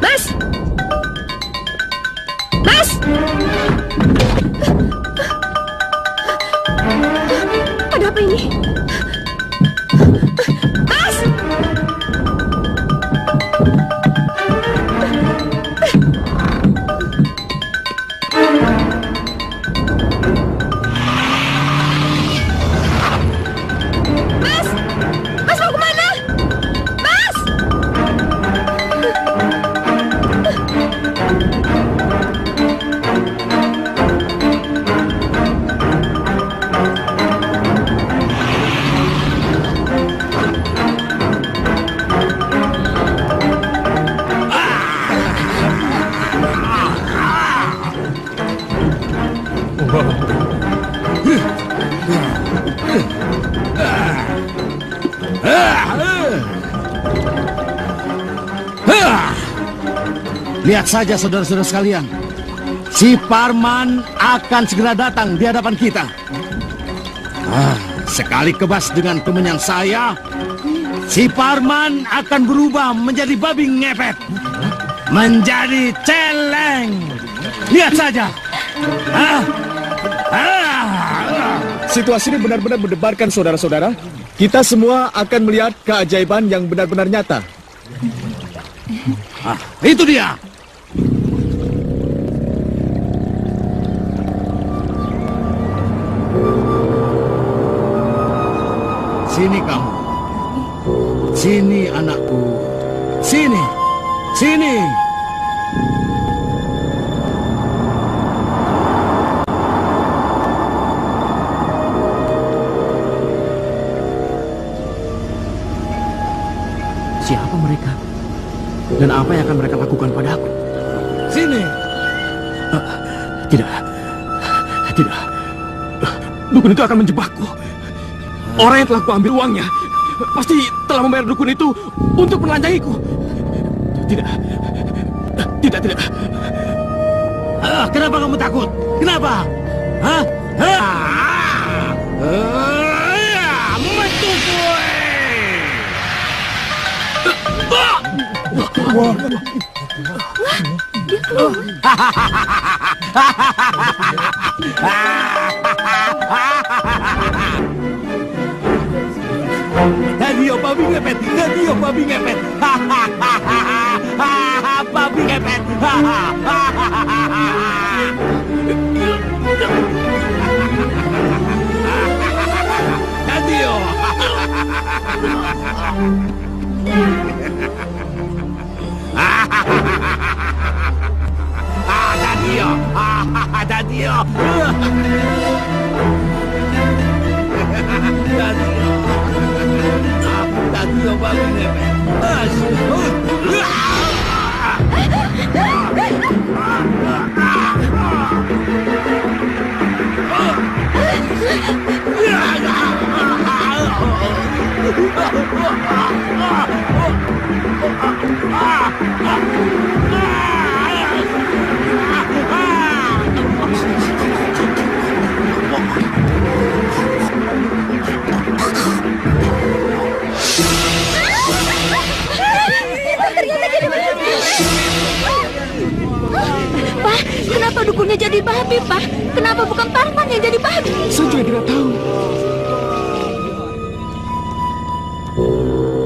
S4: Mas! Mas! Ada apa ini? Mas! Mas! Mas mau kemana? Mas!
S10: Lihat saja saudara-saudara sekalian, si Parman akan segera datang di hadapan kita. Sekali kebas dengan kemenyan saya, si Parman akan berubah menjadi babi ngepet, menjadi celeng. Lihat saja.
S1: Situasi ini benar-benar mendebarkan, saudara-saudara. Kita semua akan melihat keajaiban yang benar-benar nyata.
S10: Itu dia. Sini kamu. Sini anakku. Sini. Sini.
S9: Siapa mereka? Dan apa yang akan mereka lakukan padaku?
S10: Sini.
S9: Tidak. Tidak. Dukun itu akan menjebakku. Orang yang telah kuambil uangnya pasti telah membayar dukun itu untuk menelanjangiku. Tidak. Tidak, tidak.
S10: Kenapa kamu takut? Kenapa? Hah? Dadio babi ngepet, Dadio babi ngepet, babi ngepet, Dadio. Dadio. Dadio babi ngepet.
S6: Pak, kenapa dukunnya jadi babi, Pak? Kenapa bukan Parman yang jadi babi?
S9: Saya juga tidak tahu.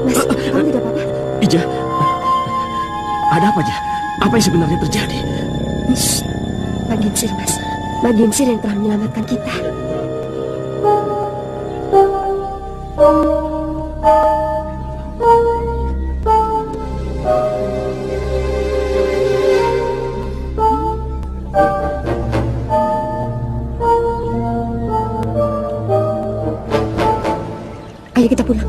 S4: Mas, kamu tidak apa-apa?
S9: Ija, ada apa aja? Apa yang sebenarnya terjadi?
S4: Pak Ginsir, Mas. Pak Ginsir yang telah menyelamatkan kita. Ayo kita pulang.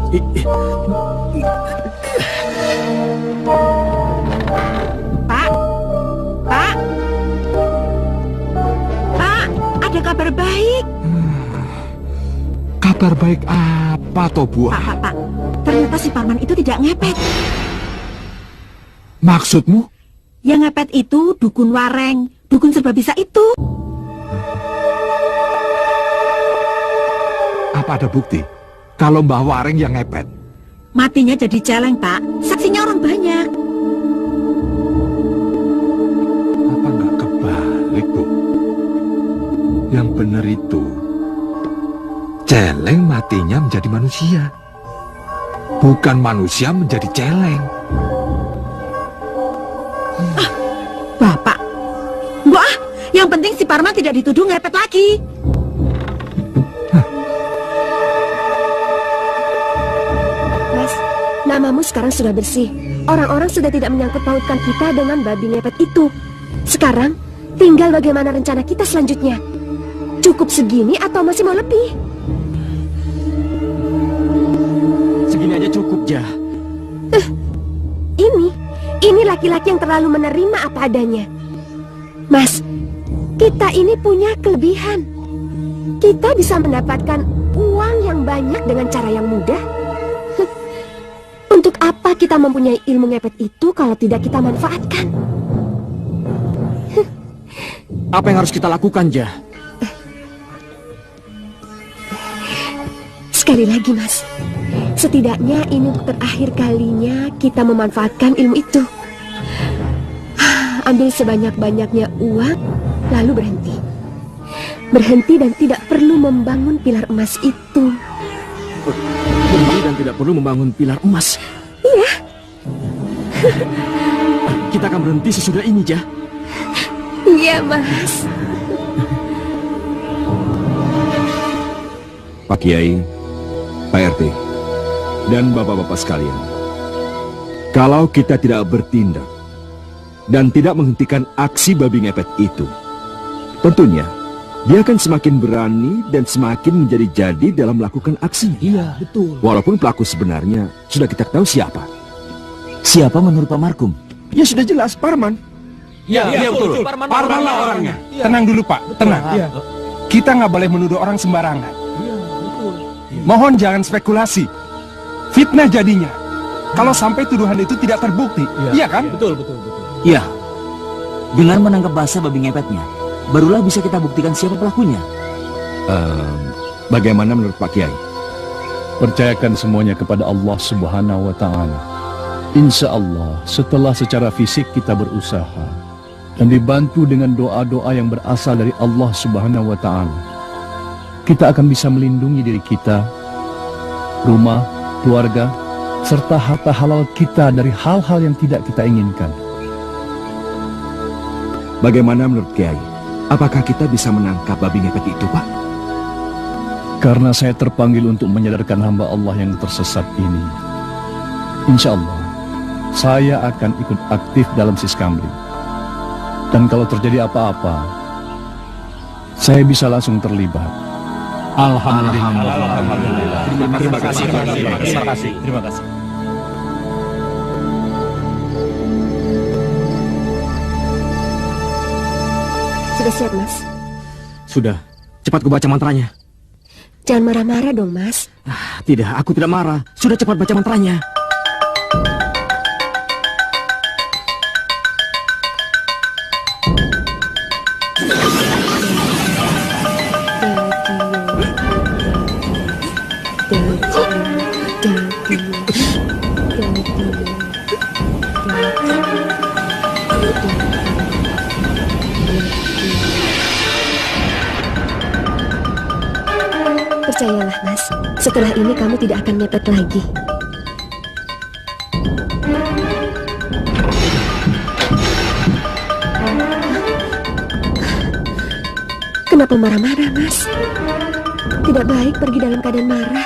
S6: Pak, Pak, Pak, ada kabar baik.
S2: Kabar baik apa, toh, Buah?
S6: Pak, ternyata si Parman itu tidak ngepet.
S2: Maksudmu?
S6: Yang ngepet itu dukun Wareng, dukun serba bisa itu.
S2: Apa ada bukti? kalau Mbah Waring yang ngepet?
S6: Matinya jadi celeng, Pak. Saksinya orang banyak.
S2: Apa nggak kebalik, Bu? Yang benar itu, celeng matinya menjadi manusia. Bukan manusia menjadi celeng.
S6: Bapak. Wah, yang penting si Parman tidak dituduh ngepet lagi.
S4: Mas, namamu sekarang sudah bersih. Orang-orang sudah tidak menyangkut pautkan kita dengan babi ngepet itu. Sekarang, tinggal bagaimana rencana kita selanjutnya. Cukup segini atau masih mau lebih?
S9: Segini aja cukup, Jah.
S4: Ini laki-laki yang terlalu menerima apa adanya. Mas, kita ini punya kelebihan. Kita bisa mendapatkan uang yang banyak dengan cara yang mudah. Untuk apa kita mempunyai ilmu ngepet itu kalau tidak kita manfaatkan?
S9: Apa yang harus kita lakukan, Jah?
S4: Sekali lagi, Mas. Setidaknya ini untuk terakhir kalinya kita memanfaatkan ilmu itu. Ambil sebanyak-banyaknya uang, lalu berhenti. Berhenti dan tidak perlu membangun pilar emas itu.
S9: Berhenti dan tidak perlu membangun pilar emas.
S4: Iya.
S9: Kita akan berhenti sesudah ini, Jah.
S4: Iya, Mas.
S3: Pak Kiai, Pak RT, dan bapak-bapak sekalian, kalau kita tidak bertindak dan tidak menghentikan aksi babi ngepet itu, tentunya dia akan semakin berani dan semakin menjadi-jadi dalam melakukan aksinya.
S12: Iya, betul.
S3: Walaupun pelaku sebenarnya sudah kita tahu siapa.
S12: Siapa menurut Pak Markum?
S3: Ya sudah jelas, Parman.
S11: Ya, betul. Parmanlah orangnya.
S1: Tenang dulu, Pak. Tenang. Kita nggak boleh menuduh orang sembarangan. Mohon jangan spekulasi. Fitnah jadinya. Kalau sampai tuduhan itu tidak terbukti. Iya kan?
S12: Betul. Iya. Dengan menangkap basah babi ngepetnya, barulah bisa kita buktikan siapa pelakunya.
S3: Bagaimana menurut Pak Kiai?
S1: Percayakan semuanya kepada Allah Subhanahu wa Ta'ala. Insya Allah, setelah secara fisik kita berusaha dan dibantu dengan doa-doa yang berasal dari Allah Subhanahu wa Ta'ala, kita akan bisa melindungi diri kita, rumah, keluarga, serta harta halal kita dari hal-hal yang tidak kita inginkan.
S3: Bagaimana menurut Kiai? Apakah kita bisa menangkap babi ngepet itu, Pak?
S1: Karena saya terpanggil untuk menyadarkan hamba Allah yang tersesat ini, insya Allah saya akan ikut aktif dalam Siskamling. Dan kalau terjadi apa-apa, saya bisa langsung terlibat. Alhamdulillah.
S11: Terima kasih.
S4: Sudah siap, Mas?
S9: Sudah. Cepat ku baca mantranya.
S4: Jangan marah-marah dong, Mas.
S9: Tidak, aku tidak marah. Sudah cepat baca mantranya.
S4: Percayalah, Mas, setelah ini kamu tidak akan ngepet lagi. Kenapa marah-marah, Mas? Tidak baik pergi dalam keadaan marah.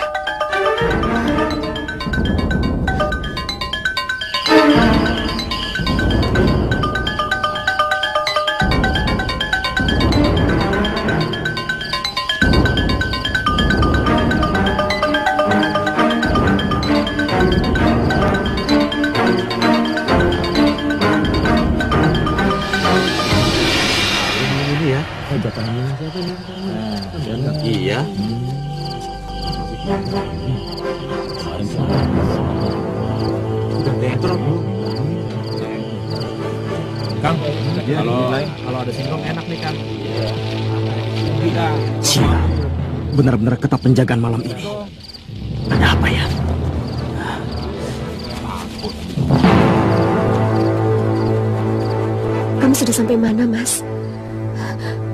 S11: Iya. Sudah teater, Bu. Kang, kalau ada singkong enak nih, Kang.
S9: Siap. Benar-benar ketat penjagaan malam ini. Ada apa ya?
S4: Kamu sudah sampai mana, Mas?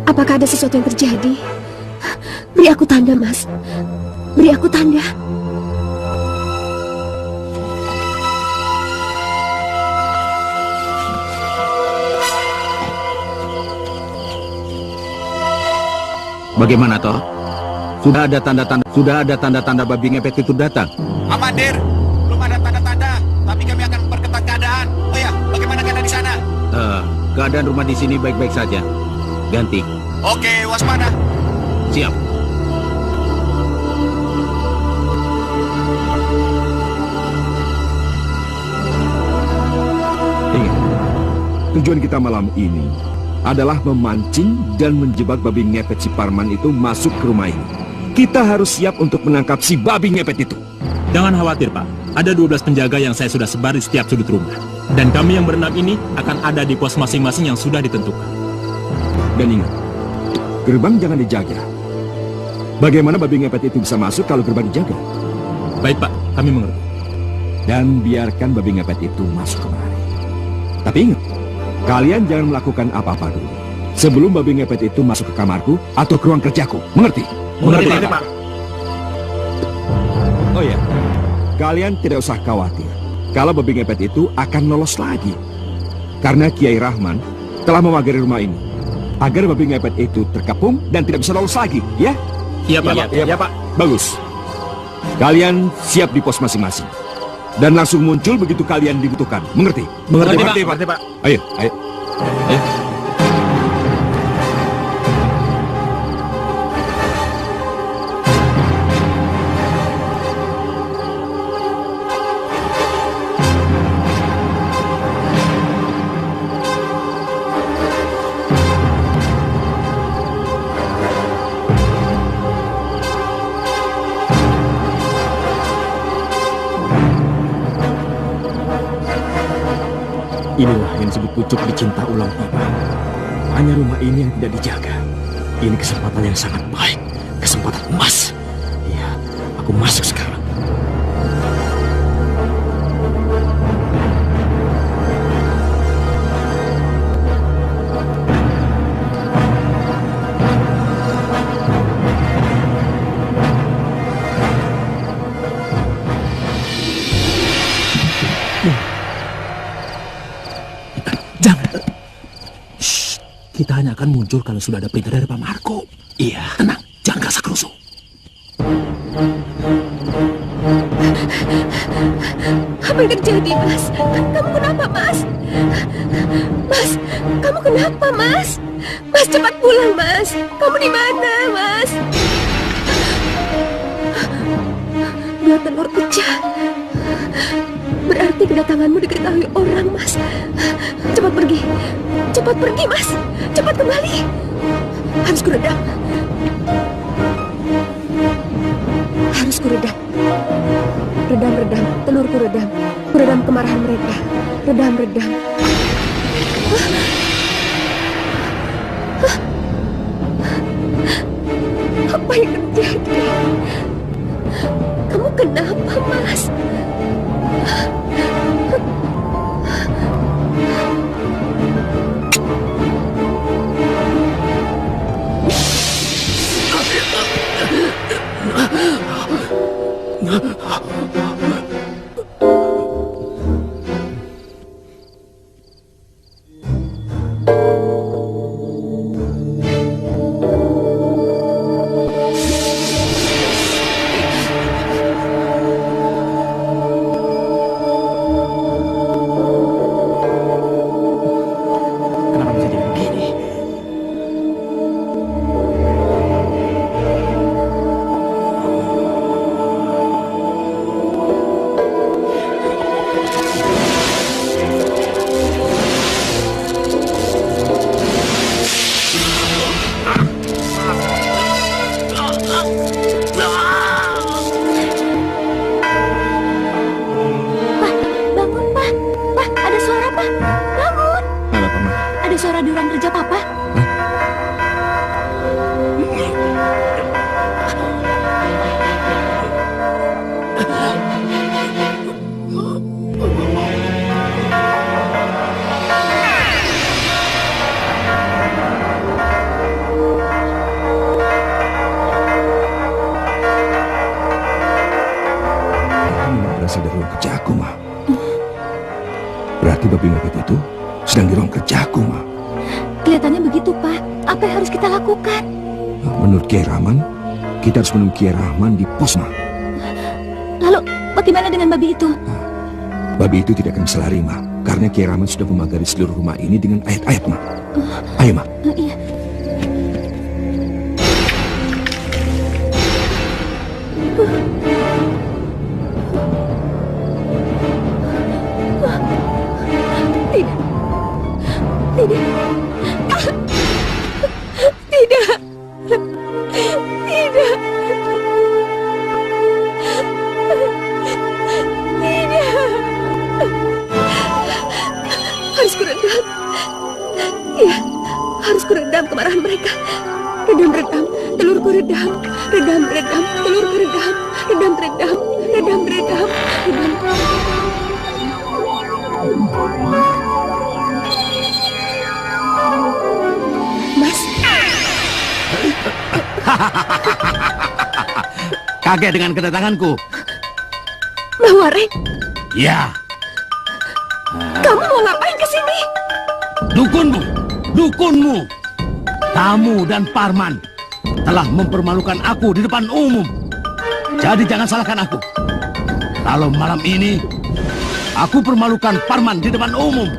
S4: Apakah ada sesuatu yang terjadi? Beri aku tanda, Mas. Beri aku tanda.
S10: Bagaimana toh? Sudah ada tanda-tanda babi ngepet itu datang.
S3: Amandir, belum ada tanda-tanda, tapi kami akan memperketat keadaan. Oh ya, bagaimana keadaan di sana?
S10: Keadaan rumah di sini baik-baik saja. Ganti.
S3: Oke, waspada.
S10: Siap.
S2: Ingat, tujuan kita malam ini adalah memancing dan menjebak babi ngepet si Parman itu masuk ke rumah ini. Kita harus siap untuk menangkap si babi ngepet itu.
S13: Jangan khawatir, Pak. Ada 12 penjaga yang saya sudah sebar di setiap sudut rumah. Dan kami yang berenam ini akan ada di pos masing-masing yang sudah ditentukan.
S2: Dan ingat, gerbang jangan dijaga. Bagaimana babi ngepet itu bisa masuk kalau gerbang dijaga?
S13: Baik, Pak. Kami mengerti.
S2: Dan biarkan babi ngepet itu masuk kemari. Tapi ingat, kalian jangan melakukan apa-apa dulu sebelum babi ngepet itu masuk ke kamarku atau ke ruang kerjaku. Mengerti?
S13: Mengerti, Pak.
S2: Oh ya, kalian tidak usah khawatir kalau babi ngepet itu akan lolos lagi. Karena Kiai Rahman telah memagari rumah ini agar babi ngepet itu terkepung dan tidak bisa lolos lagi, ya?
S13: Iya, Pak.
S2: Iya, Pak. Bagus. Kalian siap di pos masing-masing. Dan langsung muncul begitu kalian dibutuhkan. Mengerti?
S13: Mengerti, Pak.
S2: Ayo, ayo. Ayo.
S9: Inilah yang disebut pucuk dicinta ulang tiba. Hanya rumah ini yang tidak dijaga. Ini kesempatan yang sangat baik. Kesempatan emas. Iya, aku masuk sekarang.
S13: Jangan. Shh, kita hanya akan muncul kalau sudah ada perintah dari Pak Marco. Iya. Tenang, jangan kasak rusuh.
S4: Apa yang terjadi, Mas? Kamu kenapa, Mas? Mas, kamu kenapa, Mas? Mas, cepat pulang, Mas. Kamu di mana, Mas? Dua telur pecah. Berarti kedatanganmu diketahui orang, Mas. Cepat pergi. Cepat pergi, Mas. Cepat kembali. Harus kuredam. Harus kuredam. Redam, telurku redam. Kuredam kemarahan mereka. Redam. Apa yang terjadi? Kamu kenapa, Mas?
S9: Kenapa bisa jadi begini?
S6: Bangun, Pak. Pak, ada suara, Pak. Bangun.
S2: Ada apa, Ma?
S6: Ada suara di ruang kerja Papa.
S3: berasal dari ruang kerjaku, Ma. Berarti babi ngepet itu sedang di ruang kerjaku, Ma.
S6: Kelihatannya begitu, Pak. Apa yang harus kita lakukan?
S3: Menurut Kiai Rahman, kita harus menemui Kiai Rahman di pos, Ma.
S6: Lalu, bagaimana dengan babi itu?
S3: Babi itu tidak akan bisa lari, Ma. Karena Kiai Rahman sudah memagari seluruh rumah ini dengan ayat-ayat, Ma. Ayo, Ma.
S6: Iya. Harus kuredam. Iya, harus kuredam kemarahan mereka. Redam, telurku redam. Redam, telurku redam. Redam. Mas.
S10: Kaget dengan kedatanganku?
S6: Mbah Wareng,
S10: Ya,
S6: kamu mau ngapain ke sini?
S10: dukunmu. Kamu dan Parman telah mempermalukan aku di depan umum. Jadi jangan salahkan aku. Kalau malam ini aku permalukan Parman di depan umum.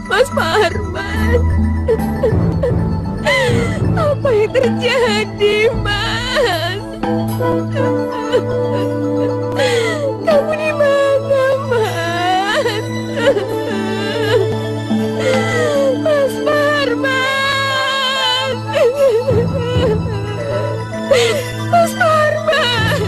S6: Mas Parman, apa yang terjadi, Mas? Kamu di mana, Mas? Mas Parman, Mas Parman.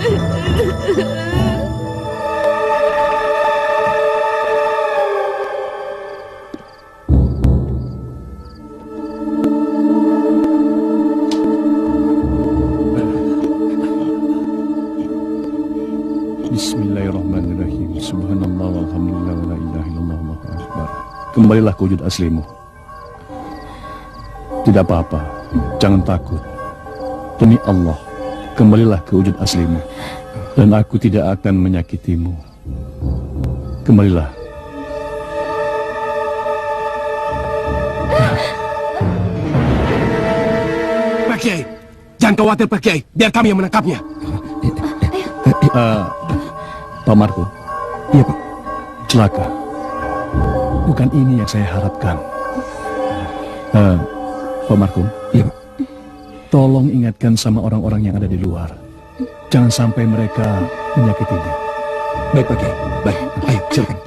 S1: Bismillahirrahmanirrahim. Subhanallah walhamdulillah wa la ilaha illallah Allahu akbar. Kembalilah ke wujud aslimu. Tidak apa-apa, jangan takut. Demi Allah, kembalilah ke wujud aslimu. Dan aku tidak akan menyakitimu. Kembalilah.
S9: Pak Kiai, jangan khawatir Pak Kiai, biar kami yang menangkapnya.
S1: Pak Marco. Iya, Pak. Celaka. Bukan ini yang saya harapkan. Pak Marco. Iya, Pak. Tolong ingatkan sama orang-orang yang ada di luar. Jangan sampai mereka menyakitinya.
S3: Baik, Pak Kiai. Baik. Ayo, silakan.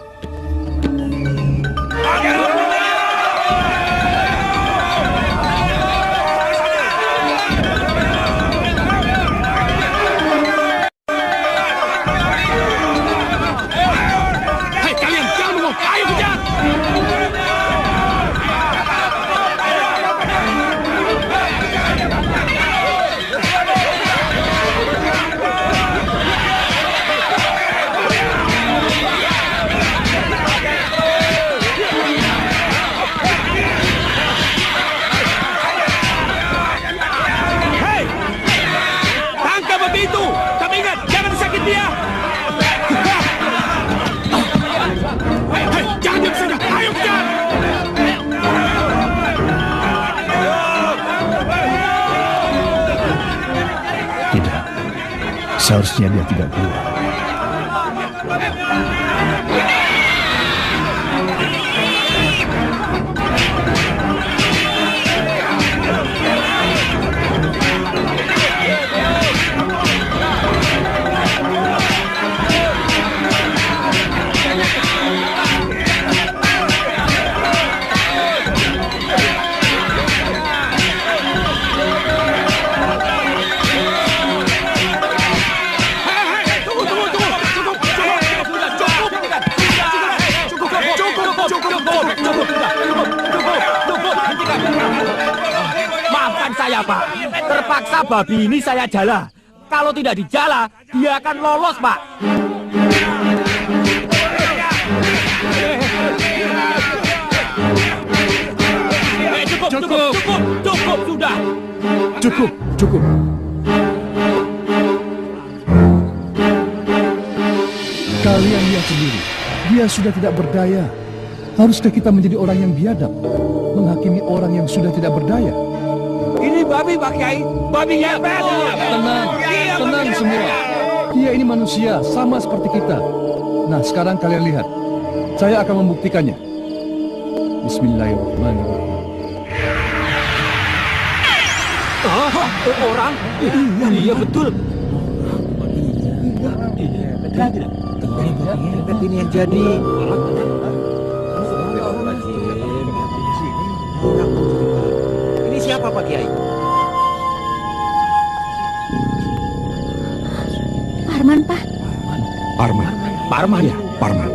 S1: Seharusnya dia tidak keluar.
S9: Maka babi ini saya jala. Kalau tidak dijala, dia akan lolos, Pak. Cukup, sudah.
S1: Cukup. Kalian lihat sendiri, dia sudah tidak berdaya. Haruskah kita menjadi orang yang biadab, menghakimi orang yang sudah tidak berdaya?
S9: Ini babi, Pak Kiai. Babi ngepet.
S1: Tenang semua. Dia ini manusia, sama seperti kita. Nah, sekarang kalian lihat. Saya akan membuktikannya. Bismillahirrahmanirrahim.
S9: Orang? Iya, betul. Ini yang jadi. Ini siapa, Pak Kiai?
S6: Parman, Pak.
S2: Parman ya, Parman.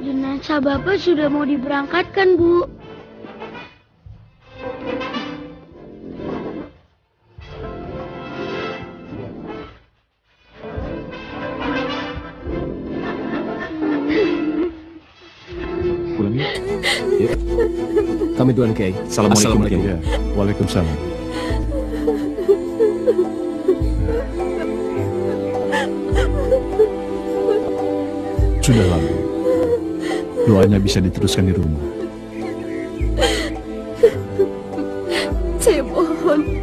S7: Jenazah Bapak sudah mau diberangkatkan, Bu.
S9: Pulang ya. Yuk. Kami Tuan Kiai. Assalamualaikum.
S1: Ya, waalaikumsalam. Sudah lalu. Doanya bisa diteruskan di rumah.
S4: Saya mohon,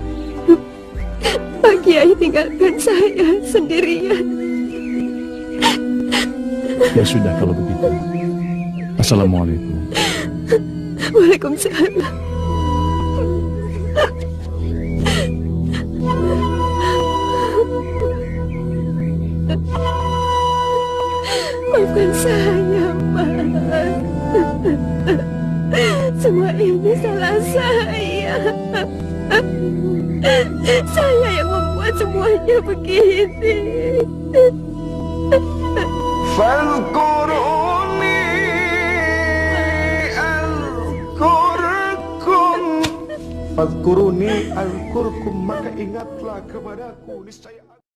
S4: Pak Kiai tinggalkan saya sendirian.
S1: Ya sudah kalau begitu. Assalamualaikum.
S4: Waalaikumsalam. Maafkan saya, Pak. Semua ini salah saya. Saya yang membuat semuanya begini.
S14: Fadhkuruni azkurkum. Fadhkuruni azkurkum, maka ingatlah kepadaku, niscaya